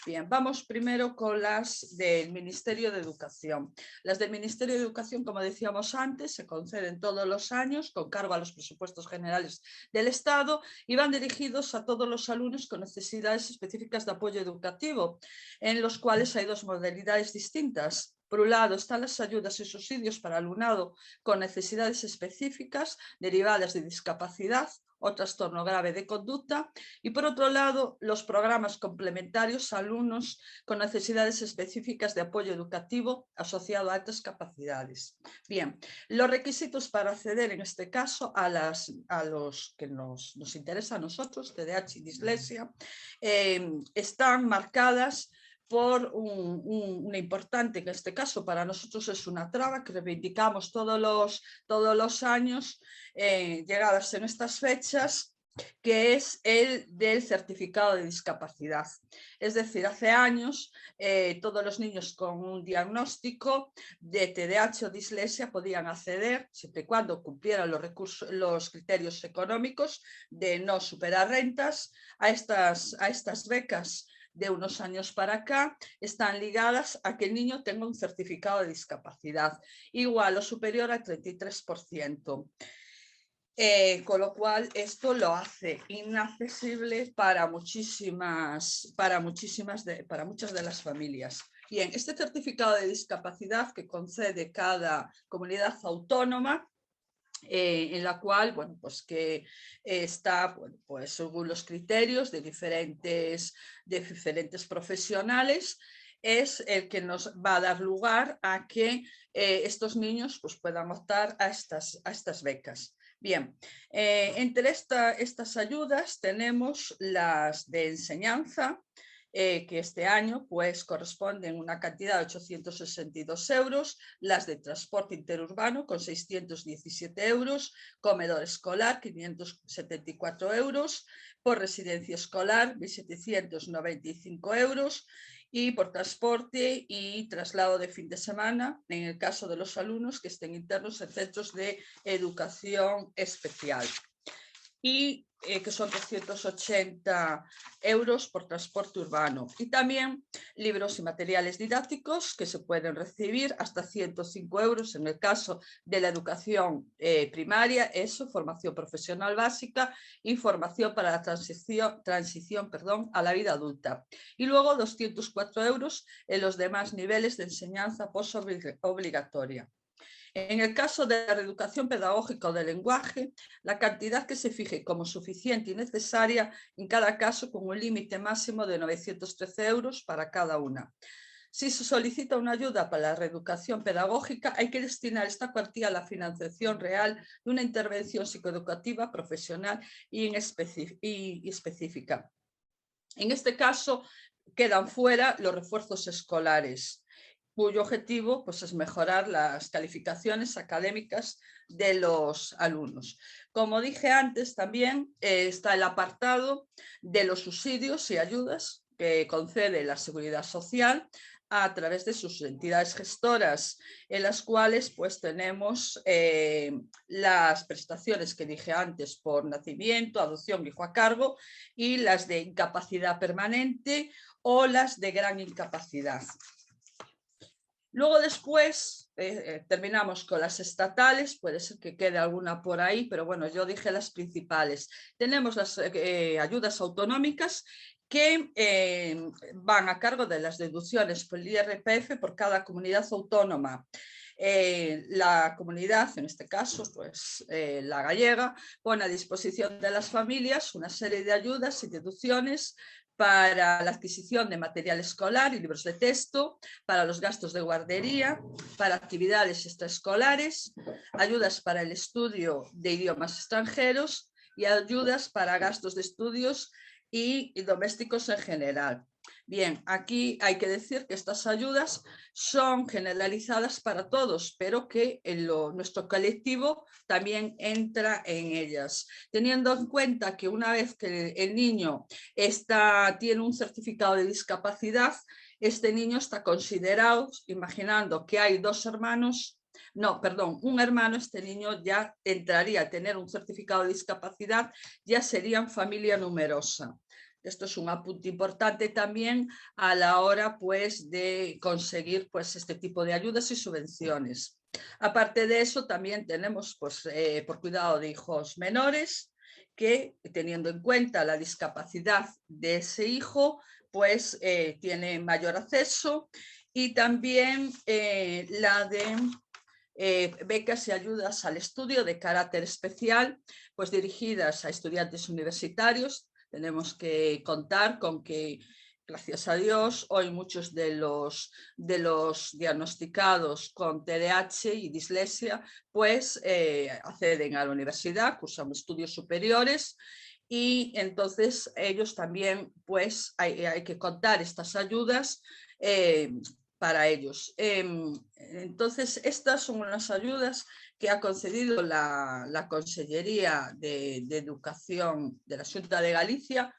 S6: Bien, vamos primero con las del Ministerio de Educación. Las del Ministerio de Educación, como decíamos antes, se conceden todos los años con cargo a los presupuestos generales del Estado y van dirigidos a todos los alumnos con necesidades específicas de apoyo educativo, en los cuales hay dos modalidades distintas. Por un lado están las ayudas y subsidios para alumnado con necesidades específicas derivadas de discapacidad o trastorno grave de conducta, y por otro lado los programas complementarios a alumnos con necesidades específicas de apoyo educativo asociado a altas capacidades. Bien, los requisitos para acceder en este caso a los que nos interesa a nosotros, TDAH y dislexia, están marcadas por una importante, en este caso para nosotros es una traba que reivindicamos todos los años, llegadas en estas fechas, que es el del certificado de discapacidad. Es decir, hace años todos los niños con un diagnóstico de TDAH o dislexia podían acceder, siempre y cuando cumplieran los criterios económicos de no superar rentas, a estas becas. De unos años para acá están ligadas a que el niño tenga un certificado de discapacidad igual o superior al 33%. Con lo cual esto lo hace inaccesible para muchas de las familias. Bien, este certificado de discapacidad que concede cada comunidad autónoma, en la cual, bueno, pues que está, bueno, pues según los criterios de diferentes profesionales, es el que nos va a dar lugar a que estos niños pues, puedan optar a estas becas. Bien, entre estas ayudas tenemos las de enseñanza, que este año pues, corresponden una cantidad de 862 euros, las de transporte interurbano con 617 euros, comedor escolar 574 euros, por residencia escolar 1.795 euros y por transporte y traslado de fin de semana en el caso de los alumnos que estén internos en centros de educación especial. Y que son 380 euros por transporte urbano. Y también libros y materiales didácticos que se pueden recibir hasta 105 euros en el caso de la educación primaria, eso, formación profesional básica y formación para la transición a la vida adulta. Y luego 204 euros en los demás niveles de enseñanza posobligatoria. En el caso de la reeducación pedagógica o del lenguaje, la cantidad que se fije como suficiente y necesaria en cada caso con un límite máximo de 913 euros para cada una. Si se solicita una ayuda para la reeducación pedagógica, hay que destinar esta cuantía a la financiación real de una intervención psicoeducativa profesional y específica. En este caso, quedan fuera los refuerzos escolares, cuyo objetivo pues, es mejorar las calificaciones académicas de los alumnos. Como dije antes, también está el apartado de los subsidios y ayudas que concede la Seguridad Social a través de sus entidades gestoras, en las cuales pues, tenemos las prestaciones que dije antes por nacimiento, adopción, hijo a cargo, y las de incapacidad permanente o las de gran incapacidad. Luego después terminamos con las estatales, puede ser que quede alguna por ahí, pero bueno, yo dije las principales. Tenemos las ayudas autonómicas que van a cargo de las deducciones por el IRPF por cada comunidad autónoma. La comunidad, en este caso, pues la gallega, pone a disposición de las familias una serie de ayudas y deducciones para la adquisición de material escolar y libros de texto, para los gastos de guardería, para actividades extraescolares, ayudas para el estudio de idiomas extranjeros y ayudas para gastos de estudios y domésticos en general. Bien, aquí hay que decir que estas ayudas son generalizadas para todos, pero que nuestro colectivo también entra en ellas, teniendo en cuenta que una vez que el niño tiene un certificado de discapacidad, este niño está considerado, imaginando que hay un hermano, este niño ya entraría a tener un certificado de discapacidad, ya serían familia numerosa. Esto es un apunte importante también a la hora pues, de conseguir pues, este tipo de ayudas y subvenciones. Aparte de eso, también tenemos pues, por cuidado de hijos menores, que teniendo en cuenta la discapacidad de ese hijo, pues tiene mayor acceso, y también la de becas y ayudas al estudio de carácter especial, pues dirigidas a estudiantes universitarios. Tenemos que contar con que, gracias a Dios, hoy muchos de los diagnosticados con TDAH y dislexia pues acceden a la universidad, cursan estudios superiores, y entonces ellos también pues hay que contar estas ayudas para ellos. Entonces estas son unas ayudas que ha concedido la Consellería de Educación de la Xunta de Galicia,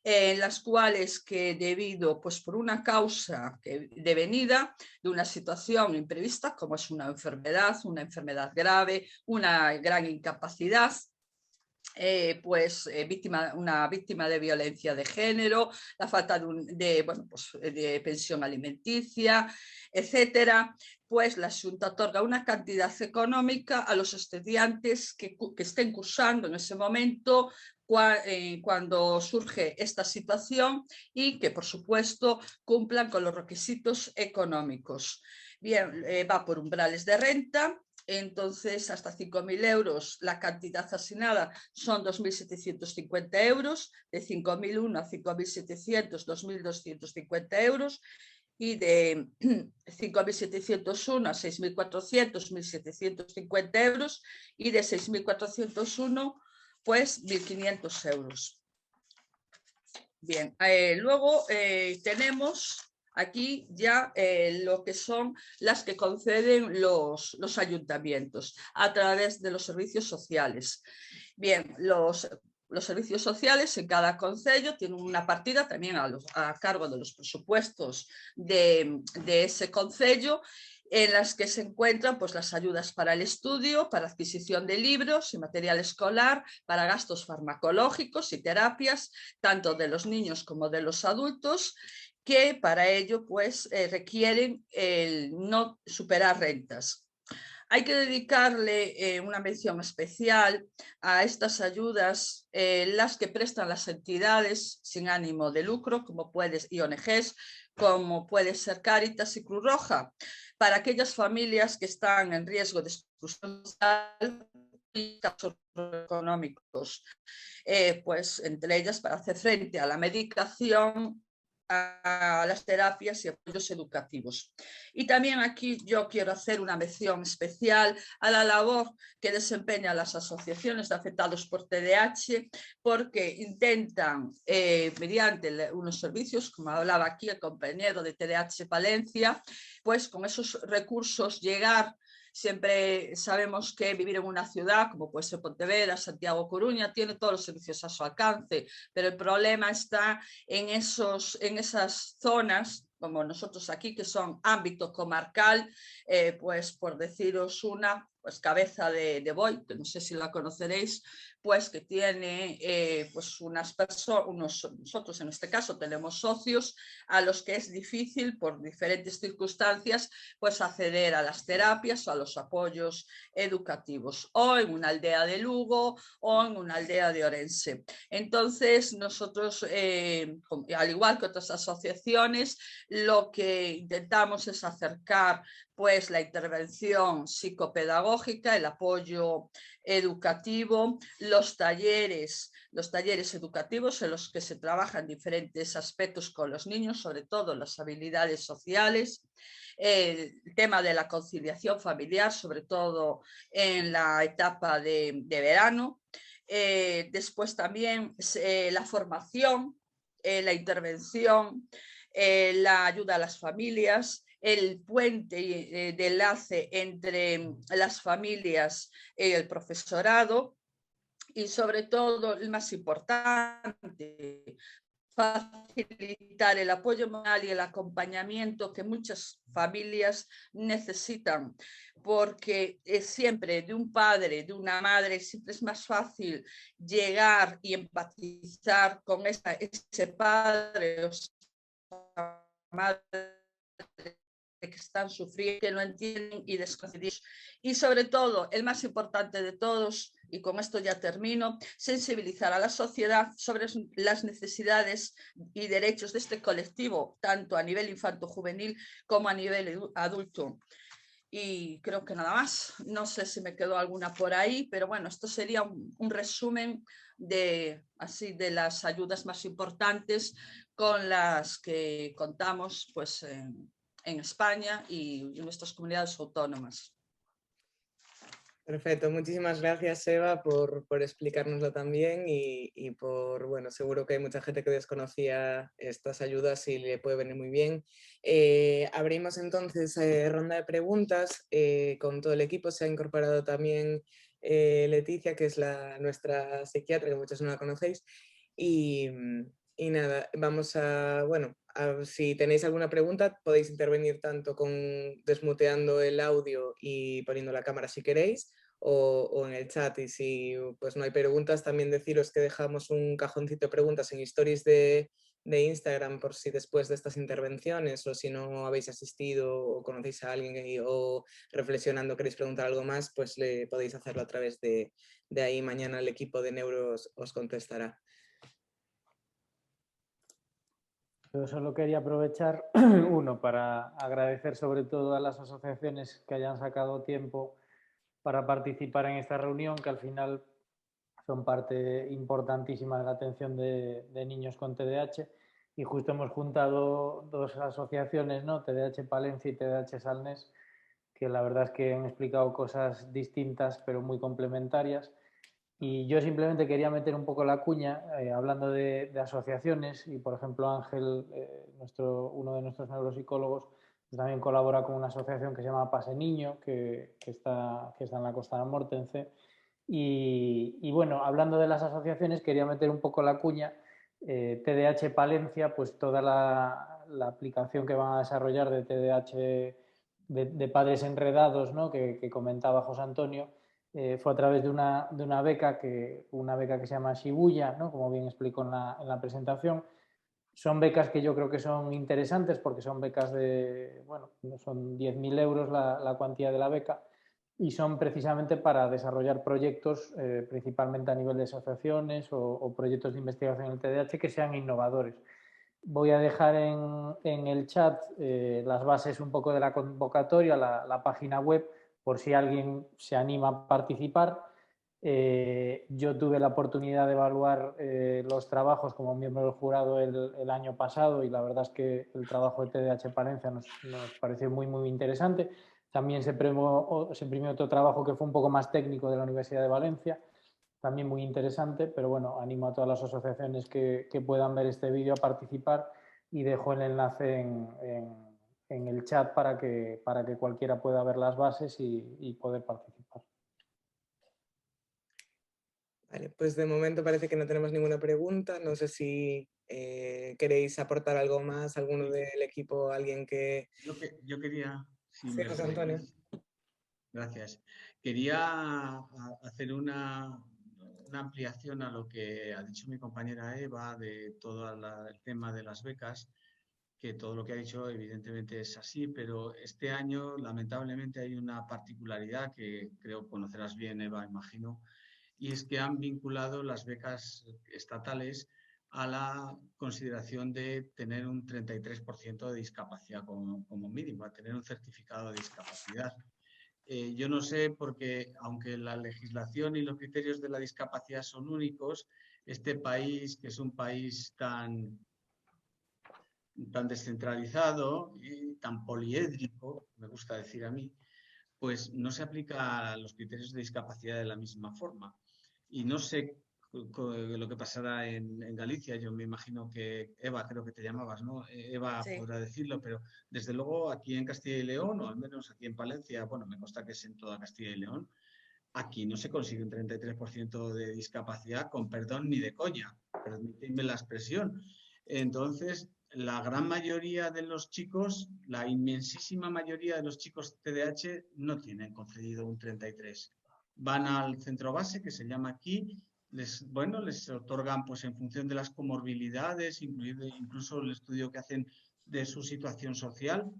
S6: en las cuales que debido pues, por una causa devenida de una situación imprevista, como es una enfermedad grave, una gran incapacidad, una víctima de violencia de género, la falta de pensión alimenticia, etcétera, pues la Xunta otorga una cantidad económica a los estudiantes que estén cursando en ese momento cuando surge esta situación y que, por supuesto, cumplan con los requisitos económicos. Bien, va por umbrales de renta. Entonces, hasta 5.000 euros la cantidad asignada son 2.750 euros, de 5.001 a 5.700, 2.250 euros, y de 5.701 a 6.400, 1.750 euros, y de 6.401, pues 1.500 euros. Bien, luego tenemos aquí ya lo que son las que conceden los ayuntamientos a través de los servicios sociales. Bien, los servicios sociales en cada concello tienen una partida también a cargo de los presupuestos de ese concello, en las que se encuentran pues, las ayudas para el estudio, para adquisición de libros y material escolar, para gastos farmacológicos y terapias, tanto de los niños como de los adultos, que para ello pues, requieren el no superar rentas. Hay que dedicarle una mención especial a estas ayudas, las que prestan las entidades sin ánimo de lucro, y ONGs, como puede ser Cáritas y Cruz Roja, para aquellas familias que están en riesgo de exclusión social y casos económicos, pues entre ellas para hacer frente a la medicación, a las terapias y apoyos educativos. Y también aquí yo quiero hacer una mención especial a la labor que desempeñan las asociaciones de afectados por TDAH, porque intentan, mediante unos servicios, como hablaba aquí el compañero de TDAH Palencia, pues con esos recursos llegar. Siempre sabemos que vivir en una ciudad como puede ser Pontevedra, Santiago, Coruña, tiene todos los servicios a su alcance, pero el problema está en esas zonas, como nosotros aquí, que son ámbito comarcal, pues por deciros una, pues Cabeza de Boi, que no sé si la conoceréis, pues que tiene pues unas personas, nosotros en este caso tenemos socios a los que es difícil por diferentes circunstancias pues acceder a las terapias o a los apoyos educativos, o en una aldea de Lugo o en una aldea de Orense. Entonces nosotros, al igual que otras asociaciones, lo que intentamos es acercar pues la intervención psicopedagógica, el apoyo educativo, los talleres educativos en los que se trabajan diferentes aspectos con los niños, sobre todo las habilidades sociales, el tema de la conciliación familiar, sobre todo en la etapa de verano, después también la formación, la intervención, la ayuda a las familias, el puente de enlace entre las familias y el profesorado, y sobre todo, el más importante, facilitar el apoyo emocional y el acompañamiento que muchas familias necesitan, porque siempre de un padre, de una madre, siempre es más fácil llegar y empatizar con ese padre o esa madre que están sufriendo, que no entienden y desconocen. Y sobre todo, el más importante de todos, y con esto ya termino, sensibilizar a la sociedad sobre las necesidades y derechos de este colectivo, tanto a nivel infanto-juvenil como a nivel adulto. Y creo que nada más, no sé si me quedó alguna por ahí, pero bueno, esto sería un resumen de las ayudas más importantes con las que contamos pues, en España y en nuestras comunidades autónomas.
S1: Perfecto, muchísimas gracias Eva por explicárnoslo también y por, bueno, seguro que hay mucha gente que desconocía estas ayudas y le puede venir muy bien. Abrimos entonces ronda de preguntas, con todo el equipo se ha incorporado también Leticia, que es nuestra psiquiatra, que muchos no la conocéis, y nada, vamos a, bueno, si tenéis alguna pregunta podéis intervenir tanto desmuteando el audio y poniendo la cámara si queréis, o en el chat, y si pues no hay preguntas también deciros que dejamos un cajoncito de preguntas en stories de de Instagram por si después de estas intervenciones o si no habéis asistido o conocéis a alguien o reflexionando queréis preguntar algo más, pues le podéis hacerlo a través de ahí. Mañana el equipo de Neuros os contestará.
S2: Yo solo quería aprovechar, uno, para agradecer sobre todo a las asociaciones que hayan sacado tiempo para participar en esta reunión, que al final son parte importantísima de la atención de niños con TDAH, y justo hemos juntado dos asociaciones, ¿no? TDAH Palencia y TDAH Salnés, que la verdad es que han explicado cosas distintas pero muy complementarias. Y yo simplemente quería meter un poco la cuña, hablando de asociaciones, y por ejemplo Ángel, uno de nuestros neuropsicólogos, pues también colabora con una asociación que se llama Pase Niño, que está en la Costa de Mortense. Y bueno, hablando de las asociaciones, quería meter un poco la cuña. TDAH Palencia, pues toda la aplicación que van a desarrollar de TDAH de padres enredados, ¿no? que comentaba José Antonio, fue a través de una beca que se llama Shibuya, ¿no? Como bien explico en la presentación. Son becas que yo creo que son interesantes porque son becas de, bueno, son 10.000 euros la cuantía de la beca, y son precisamente para desarrollar proyectos, principalmente a nivel de asociaciones o proyectos de investigación en el TDAH que sean innovadores. Voy a dejar en el chat las bases un poco de la convocatoria, la página web, por si alguien se anima a participar. Yo tuve la oportunidad de evaluar los trabajos como miembro del jurado el año pasado, y la verdad es que el trabajo de TDAH Palencia nos pareció muy, muy interesante. También se imprimió otro trabajo que fue un poco más técnico de la Universidad de Valencia, también muy interesante, pero bueno, animo a todas las asociaciones que puedan ver este vídeo a participar, y dejo el enlace en el chat para que cualquiera pueda ver las bases y poder participar.
S1: Vale, pues de momento parece que no tenemos ninguna pregunta. No sé si queréis aportar algo más, alguno del equipo, alguien que...
S5: Yo quería... Si
S1: Sí, José Antonio.
S5: Gracias. Quería hacer una ampliación a lo que ha dicho mi compañera Eva de todo el tema de las becas, que todo lo que ha dicho evidentemente es así, pero este año lamentablemente hay una particularidad que creo conocerás bien, Eva, imagino, y es que han vinculado las becas estatales a la consideración de tener un 33% de discapacidad como mínimo, a tener un certificado de discapacidad. Yo no sé, porque aunque la legislación y los criterios de la discapacidad son únicos, este país, que es un país tan descentralizado y tan poliédrico, me gusta decir a mí, pues no se aplica a los criterios de discapacidad de la misma forma. Y no sé lo que pasará en Galicia. Yo me imagino que Eva, creo que te llamabas, ¿no? Eva
S6: Sí.
S5: podrá decirlo, pero desde luego aquí en Castilla y León, o al menos aquí en Palencia, bueno, me consta que es en toda Castilla y León, aquí no se consigue un 33% de discapacidad, con perdón ni de coña, permitidme la expresión. Entonces, la gran mayoría de los chicos, la inmensísima mayoría de los chicos TDAH no tienen concedido un 33. Van al centro base, que se llama aquí, les otorgan pues en función de las comorbilidades, incluso el estudio que hacen de su situación social,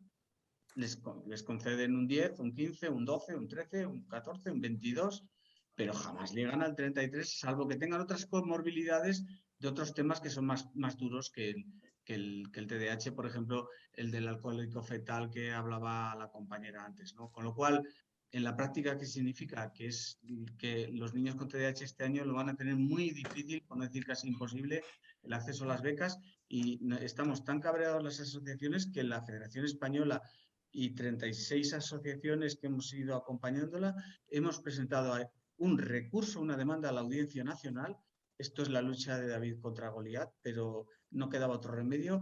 S5: les conceden un 10, un 15, un 12, un 13, un 14, un 22, pero jamás llegan al 33, salvo que tengan otras comorbilidades de otros temas que son más duros que el TDAH, por ejemplo, el del alcohólico fetal que hablaba la compañera antes, ¿no? Con lo cual, en la práctica, ¿qué significa? Que es que los niños con TDAH este año lo van a tener muy difícil, por no decir casi imposible, el acceso a las becas, y estamos tan cabreados las asociaciones que la Federación Española y 36 asociaciones que hemos ido acompañándola, hemos presentado un recurso, una demanda a la Audiencia Nacional. Esto es la lucha de David contra Goliat, pero no quedaba otro remedio,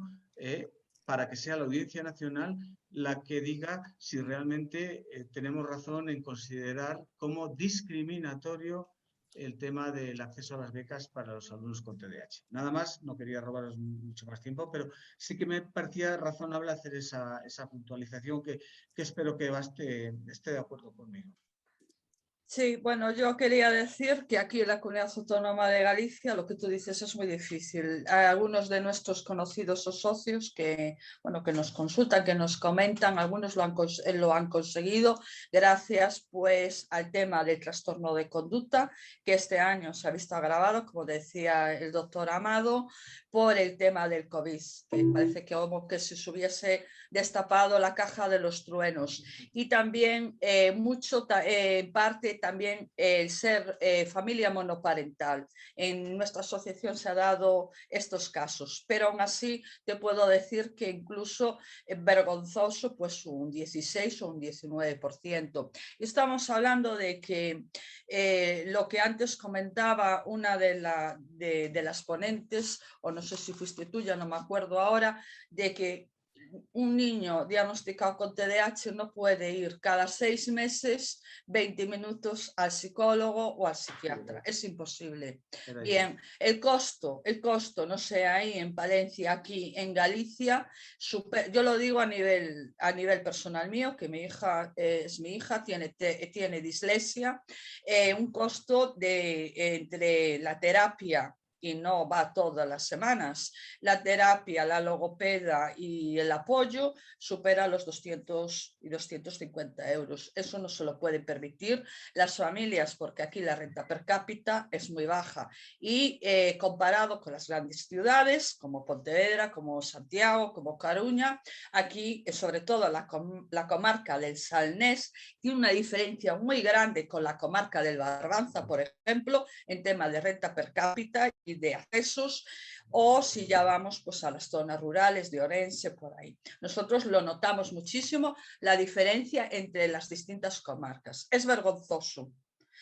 S5: para que sea la Audiencia Nacional la que diga si realmente tenemos razón en considerar como discriminatorio el tema del acceso a las becas para los alumnos con TDAH. Nada más, no quería robaros mucho más tiempo, pero sí que me parecía razonable hacer esa puntualización que espero que Eva esté de acuerdo conmigo.
S6: Sí, bueno, yo quería decir que aquí en la Comunidad Autónoma de Galicia lo que tú dices es muy difícil. Hay algunos de nuestros conocidos o socios que, bueno, que nos consultan, que nos comentan, algunos lo han conseguido gracias pues al tema del trastorno de conducta, que este año se ha visto agravado, como decía el doctor Amado, por el tema del COVID, que parece que como que se hubiese destapado la caja de los truenos. Y también en parte también el ser familia monoparental. En nuestra asociación se ha dado estos casos, pero aún así te puedo decir que incluso vergonzoso, pues un 16 o un 19%. Y estamos hablando de que lo que antes comentaba una de las ponentes, o no sé si fuiste tú, ya no me acuerdo ahora, de que un niño diagnosticado con TDAH no puede ir cada 6 meses 20 minutos al psicólogo o al psiquiatra. Es imposible. Bien, el costo, no sé, ahí en Palencia, aquí en Galicia, yo lo digo a nivel personal mío, que mi hija es mi hija, tiene dislexia, un costo entre la terapia, y no va todas las semanas, la terapia, la logopeda y el apoyo supera los 200 y 250 euros. Eso no se lo pueden permitir las familias porque aquí la renta per cápita es muy baja y comparado con las grandes ciudades como Pontevedra, como Santiago, como Coruña, aquí sobre todo la comarca del Salnés tiene una diferencia muy grande con la comarca del Barbanza, por ejemplo, en tema de renta per cápita y de accesos, o si ya vamos pues a las zonas rurales de Orense, por ahí. Nosotros lo notamos muchísimo, la diferencia entre las distintas comarcas. Es vergonzoso.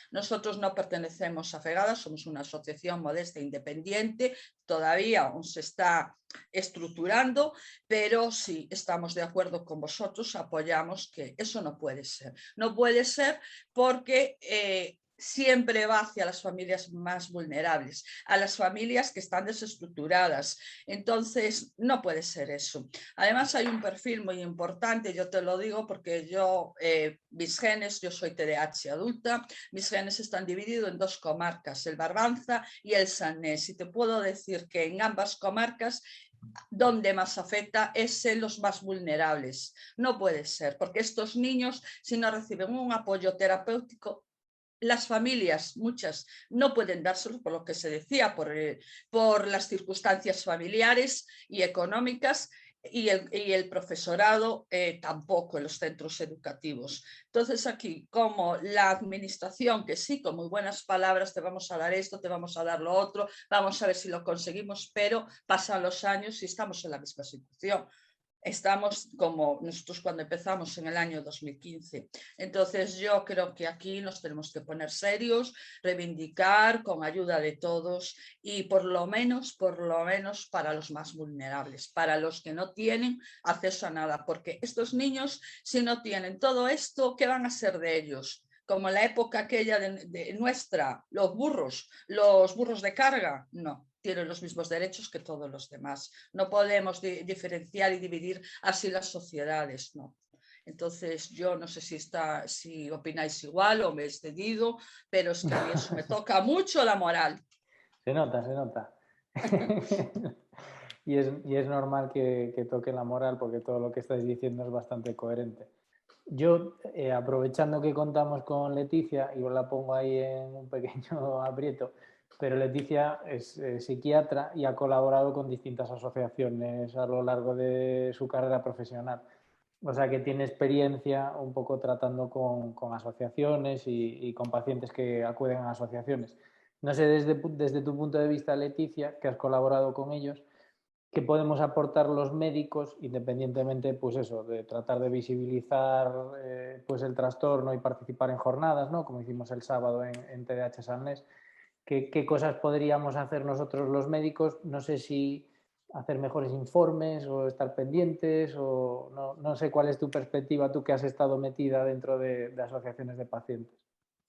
S6: Nosotros no pertenecemos a FEGADA, somos una asociación modesta e independiente, todavía aún se está estructurando, pero sí estamos de acuerdo con vosotros, apoyamos que eso no puede ser. No puede ser porque siempre va hacia las familias más vulnerables, a las familias que están desestructuradas. Entonces, no puede ser eso. Además, hay un perfil muy importante, yo te lo digo porque mis genes, yo soy TDAH adulta, mis genes están divididos en 2 comarcas, el Barbanza y el Salnés. Y te puedo decir que en ambas comarcas donde más afecta es en los más vulnerables. No puede ser, porque estos niños, si no reciben un apoyo terapéutico, las familias, muchas, no pueden dárselo por lo que se decía, por las circunstancias familiares y económicas, y el profesorado tampoco en los centros educativos. Entonces aquí, como la administración, que sí, con muy buenas palabras, te vamos a dar esto, te vamos a dar lo otro, vamos a ver si lo conseguimos, pero pasan los años y estamos en la misma situación. Estamos como nosotros cuando empezamos en el año 2015. Entonces yo creo que aquí nos tenemos que poner serios, reivindicar con ayuda de todos y por lo menos para los más vulnerables, para los que no tienen acceso a nada, porque estos niños, si no tienen todo esto, ¿qué van a ser de ellos? Como en la época aquella de nuestra, los burros de carga, no. Tienen los mismos derechos que todos los demás. No podemos diferenciar y dividir así las sociedades, no. Entonces, yo no sé si opináis igual o me he excedido, pero es que a mí eso me toca mucho la moral.
S2: Se nota, se nota. y es normal que toque la moral porque todo lo que estáis diciendo es bastante coherente. Yo, aprovechando que contamos con Leticia, y os la pongo ahí en un pequeño aprieto, pero Leticia es psiquiatra y ha colaborado con distintas asociaciones a lo largo de su carrera profesional. O sea que tiene experiencia un poco tratando con asociaciones y con pacientes que acuden a asociaciones. No sé, desde tu punto de vista, Leticia, que has colaborado con ellos, ¿qué podemos aportar los médicos, independientemente pues eso, de tratar de visibilizar pues el trastorno y participar en jornadas, ¿no? Como hicimos el sábado en TDAH Salnés? ¿Qué cosas podríamos hacer nosotros los médicos? No sé si hacer mejores informes o estar pendientes o no sé cuál es tu perspectiva, tú que has estado metida dentro de asociaciones de pacientes.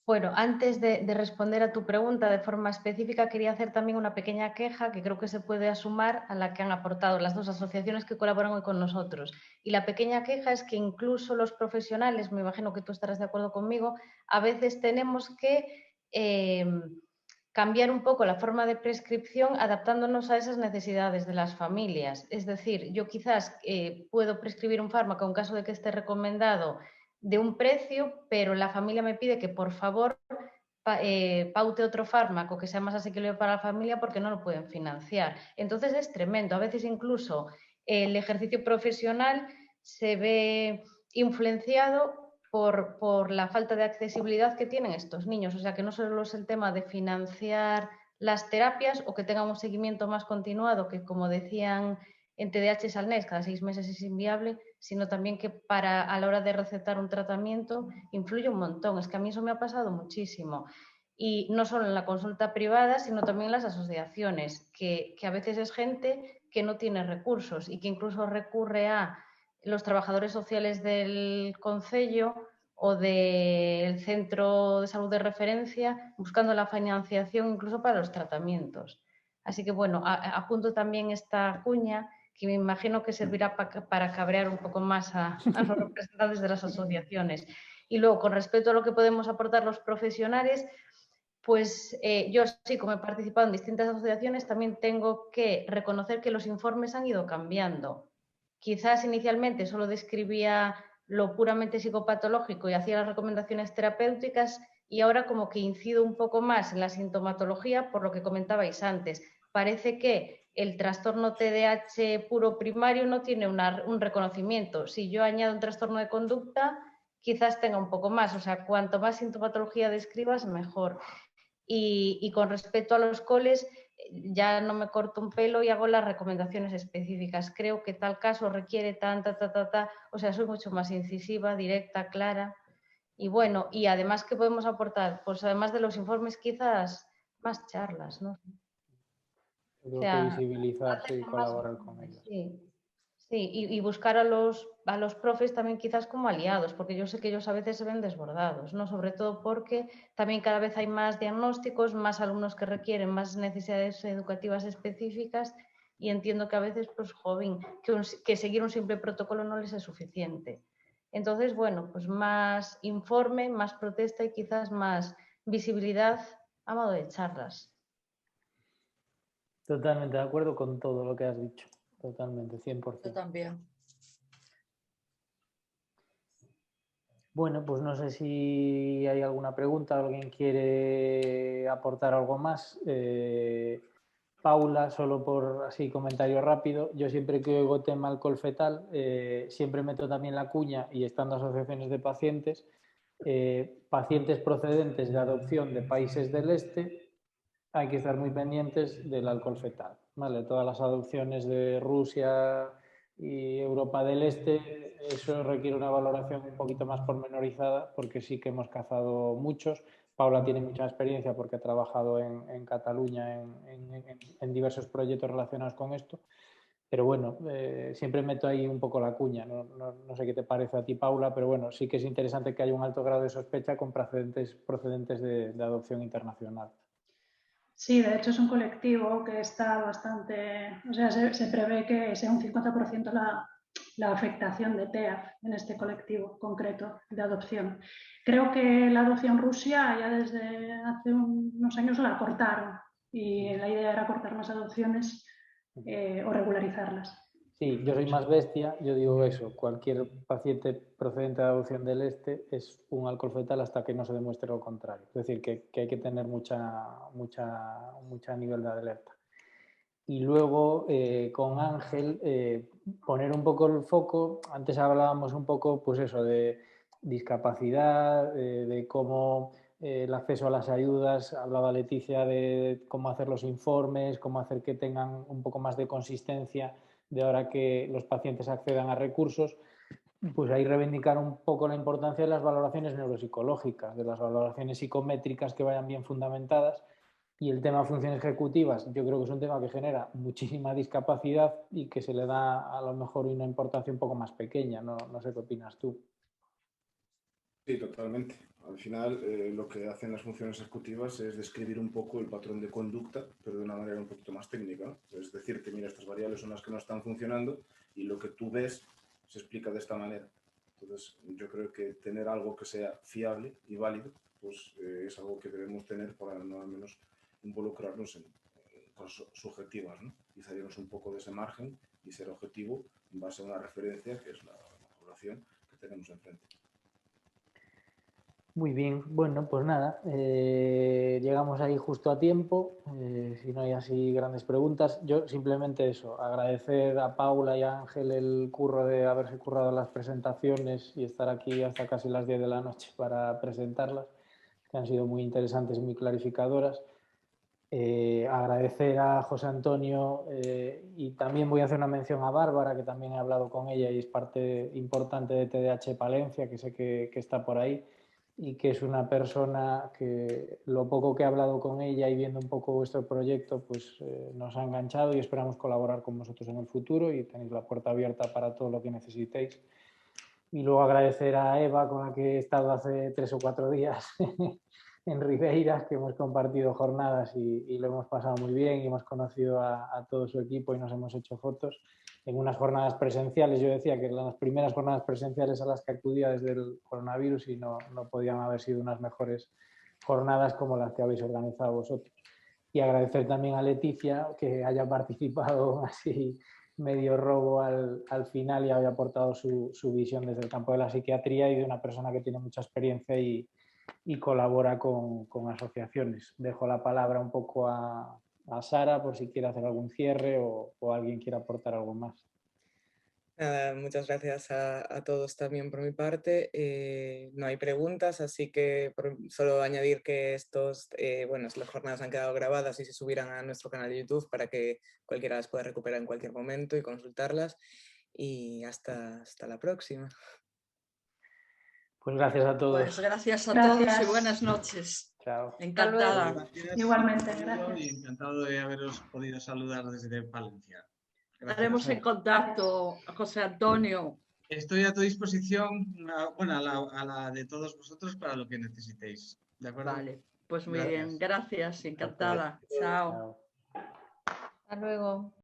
S7: Bueno, antes de responder a tu pregunta de forma específica, quería hacer también una pequeña queja que creo que se puede sumar a la que han aportado las dos asociaciones que colaboran hoy con nosotros. Y la pequeña queja es que incluso los profesionales, me imagino que tú estarás de acuerdo conmigo, a veces tenemos que cambiar un poco la forma de prescripción adaptándonos a esas necesidades de las familias. Es decir, yo quizás puedo prescribir un fármaco en caso de que esté recomendado de un precio, pero la familia me pide que por favor paute otro fármaco que sea más asequible para la familia porque no lo pueden financiar. Entonces es tremendo. A veces incluso el ejercicio profesional se ve influenciado por la falta de accesibilidad que tienen estos niños. O sea, que no solo es el tema de financiar las terapias o que tengan un seguimiento más continuado, que como decían en TDAH Salnés, cada 6 meses es inviable, sino también que a la hora de recetar un tratamiento influye un montón. Es que a mí eso me ha pasado muchísimo. Y no solo en la consulta privada, sino también en las asociaciones, que a veces es gente que no tiene recursos y que incluso recurre a los trabajadores sociales del concello o del centro de salud de referencia buscando la financiación incluso para los tratamientos. Así que bueno, apunto también esta cuña que me imagino que servirá para cabrear un poco más a los representantes de las asociaciones. Y luego, con respecto a lo que podemos aportar los profesionales, pues yo sí, como he participado en distintas asociaciones, también tengo que reconocer que los informes han ido cambiando. Quizás inicialmente solo describía lo puramente psicopatológico y hacía las recomendaciones terapéuticas y ahora como que incido un poco más en la sintomatología por lo que comentabais antes. Parece que el trastorno TDAH puro primario no tiene un reconocimiento. Si yo añado un trastorno de conducta, quizás tenga un poco más. O sea, cuanto más sintomatología describas, mejor. Y con respecto a los coles, ya no me corto un pelo y hago las recomendaciones específicas. Creo que tal caso requiere o sea, soy mucho más incisiva, directa, clara. Y bueno, y además, ¿qué podemos aportar? Pues además de los informes, quizás más charlas, ¿no?
S2: Creo
S7: O
S2: que
S7: sea,
S2: visibilizar y colaborar con ellos.
S7: sí, sí, y buscar a los profes también quizás como aliados, porque yo sé que ellos a veces se ven desbordados, ¿no? Sobre todo porque también cada vez hay más diagnósticos, más alumnos que requieren más necesidades educativas específicas y entiendo que a veces, pues, joven, que seguir un simple protocolo no les es suficiente. Entonces, bueno, pues más informe, más protesta y quizás más visibilidad a modo de charlas.
S2: Totalmente de acuerdo con todo lo que has dicho. Totalmente, 100%.
S6: Yo también.
S2: Bueno, pues no sé si hay alguna pregunta, alguien quiere aportar algo más. Paula, solo por así comentario rápido, yo siempre que oigo tema alcohol fetal, siempre meto también la cuña y estando asociaciones de pacientes, pacientes procedentes de adopción de países del este, hay que estar muy pendientes del alcohol fetal, ¿vale? Todas las adopciones de Rusia y Europa del Este, eso requiere una valoración un poquito más pormenorizada porque sí que hemos cazado muchos. Paula tiene mucha experiencia porque ha trabajado en Cataluña en diversos proyectos relacionados con esto. Pero bueno, siempre meto ahí un poco la cuña. No sé qué te parece a ti, Paula, pero bueno, sí que es interesante que haya un alto grado de sospecha con procedentes de adopción internacional.
S4: Sí, de hecho es un colectivo que está bastante, o sea, se prevé que sea un 50% la afectación de TEAF en este colectivo concreto de adopción. Creo que la adopción Rusia ya desde hace unos años la cortaron y la idea era cortar las adopciones o regularizarlas.
S2: Sí, yo soy más bestia, yo digo eso, cualquier paciente procedente de adopción del este es un alcohol fetal hasta que no se demuestre lo contrario. Es decir, que hay que tener mucha nivel de alerta. Y luego con Ángel, poner un poco el foco, antes hablábamos un poco pues eso, de discapacidad, de cómo el acceso a las ayudas, hablaba Leticia de cómo hacer los informes, cómo hacer que tengan un poco más de consistencia de ahora que los pacientes accedan a recursos, pues ahí reivindicar un poco la importancia de las valoraciones neuropsicológicas, de las valoraciones psicométricas que vayan bien fundamentadas. Y el tema de funciones ejecutivas, yo creo que es un tema que genera muchísima discapacidad y que se le da a lo mejor una importancia un poco más pequeña. No sé qué opinas tú.
S3: Sí, totalmente. Al final, lo que hacen las funciones ejecutivas es describir un poco el patrón de conducta, pero de una manera un poquito más técnica, ¿no? Es decirte, mira, estas variables son las que no están funcionando y lo que tú ves se explica de esta manera. Entonces, yo creo que tener algo que sea fiable y válido, pues es algo que debemos tener para no al menos involucrarnos en cosas subjetivas, ¿no? Y salirnos un poco de ese margen y ser objetivo en base a una referencia que es la población que tenemos enfrente.
S2: Muy bien, bueno, pues nada, llegamos ahí justo a tiempo, si no hay así grandes preguntas. Yo simplemente eso, agradecer a Paula y a Ángel el curro de haberse currado las presentaciones y estar aquí hasta casi las 10 de la noche para presentarlas, que han sido muy interesantes y muy clarificadoras. Agradecer a José Antonio y también voy a hacer una mención a Bárbara, que también he hablado con ella y es parte importante de TDH Palencia, que sé que está por ahí y que es una persona que lo poco que he hablado con ella y viendo un poco vuestro proyecto pues nos ha enganchado y esperamos colaborar con vosotros en el futuro y tenéis la puerta abierta para todo lo que necesitéis. Y luego agradecer a Eva, con la que he estado hace 3 o 4 días en Ribeiras, que hemos compartido jornadas y lo hemos pasado muy bien y hemos conocido a todo su equipo y nos hemos hecho fotos en unas jornadas presenciales. Yo decía que las primeras jornadas presenciales a las que acudía desde el coronavirus y no podían haber sido unas mejores jornadas como las que habéis organizado vosotros. Y agradecer también a Leticia que haya participado así medio robo al final y haya aportado su visión desde el campo de la psiquiatría y de una persona que tiene mucha experiencia y colabora con asociaciones. Dejo la palabra un poco a Sara por si quiere hacer algún cierre o alguien quiere aportar algo más.
S1: Nada, muchas gracias a todos también por mi parte. No hay preguntas, así que solo añadir que las jornadas han quedado grabadas y se subirán a nuestro canal de YouTube para que cualquiera las pueda recuperar en cualquier momento y consultarlas. Y hasta la próxima.
S2: Pues gracias a todos.
S6: Pues gracias a todos y buenas noches.
S2: Chao.
S6: Encantada.
S5: Gracias.
S4: Igualmente, gracias.
S5: Y encantado de haberos podido saludar desde Palencia.
S6: Estaremos en contacto, José Antonio.
S5: Estoy a tu disposición, a la de todos vosotros para lo que necesitéis. ¿De acuerdo?
S6: Vale, pues muy
S5: Gracias.
S6: bien, gracias, encantada. Chao.
S2: Chao.
S7: Hasta luego.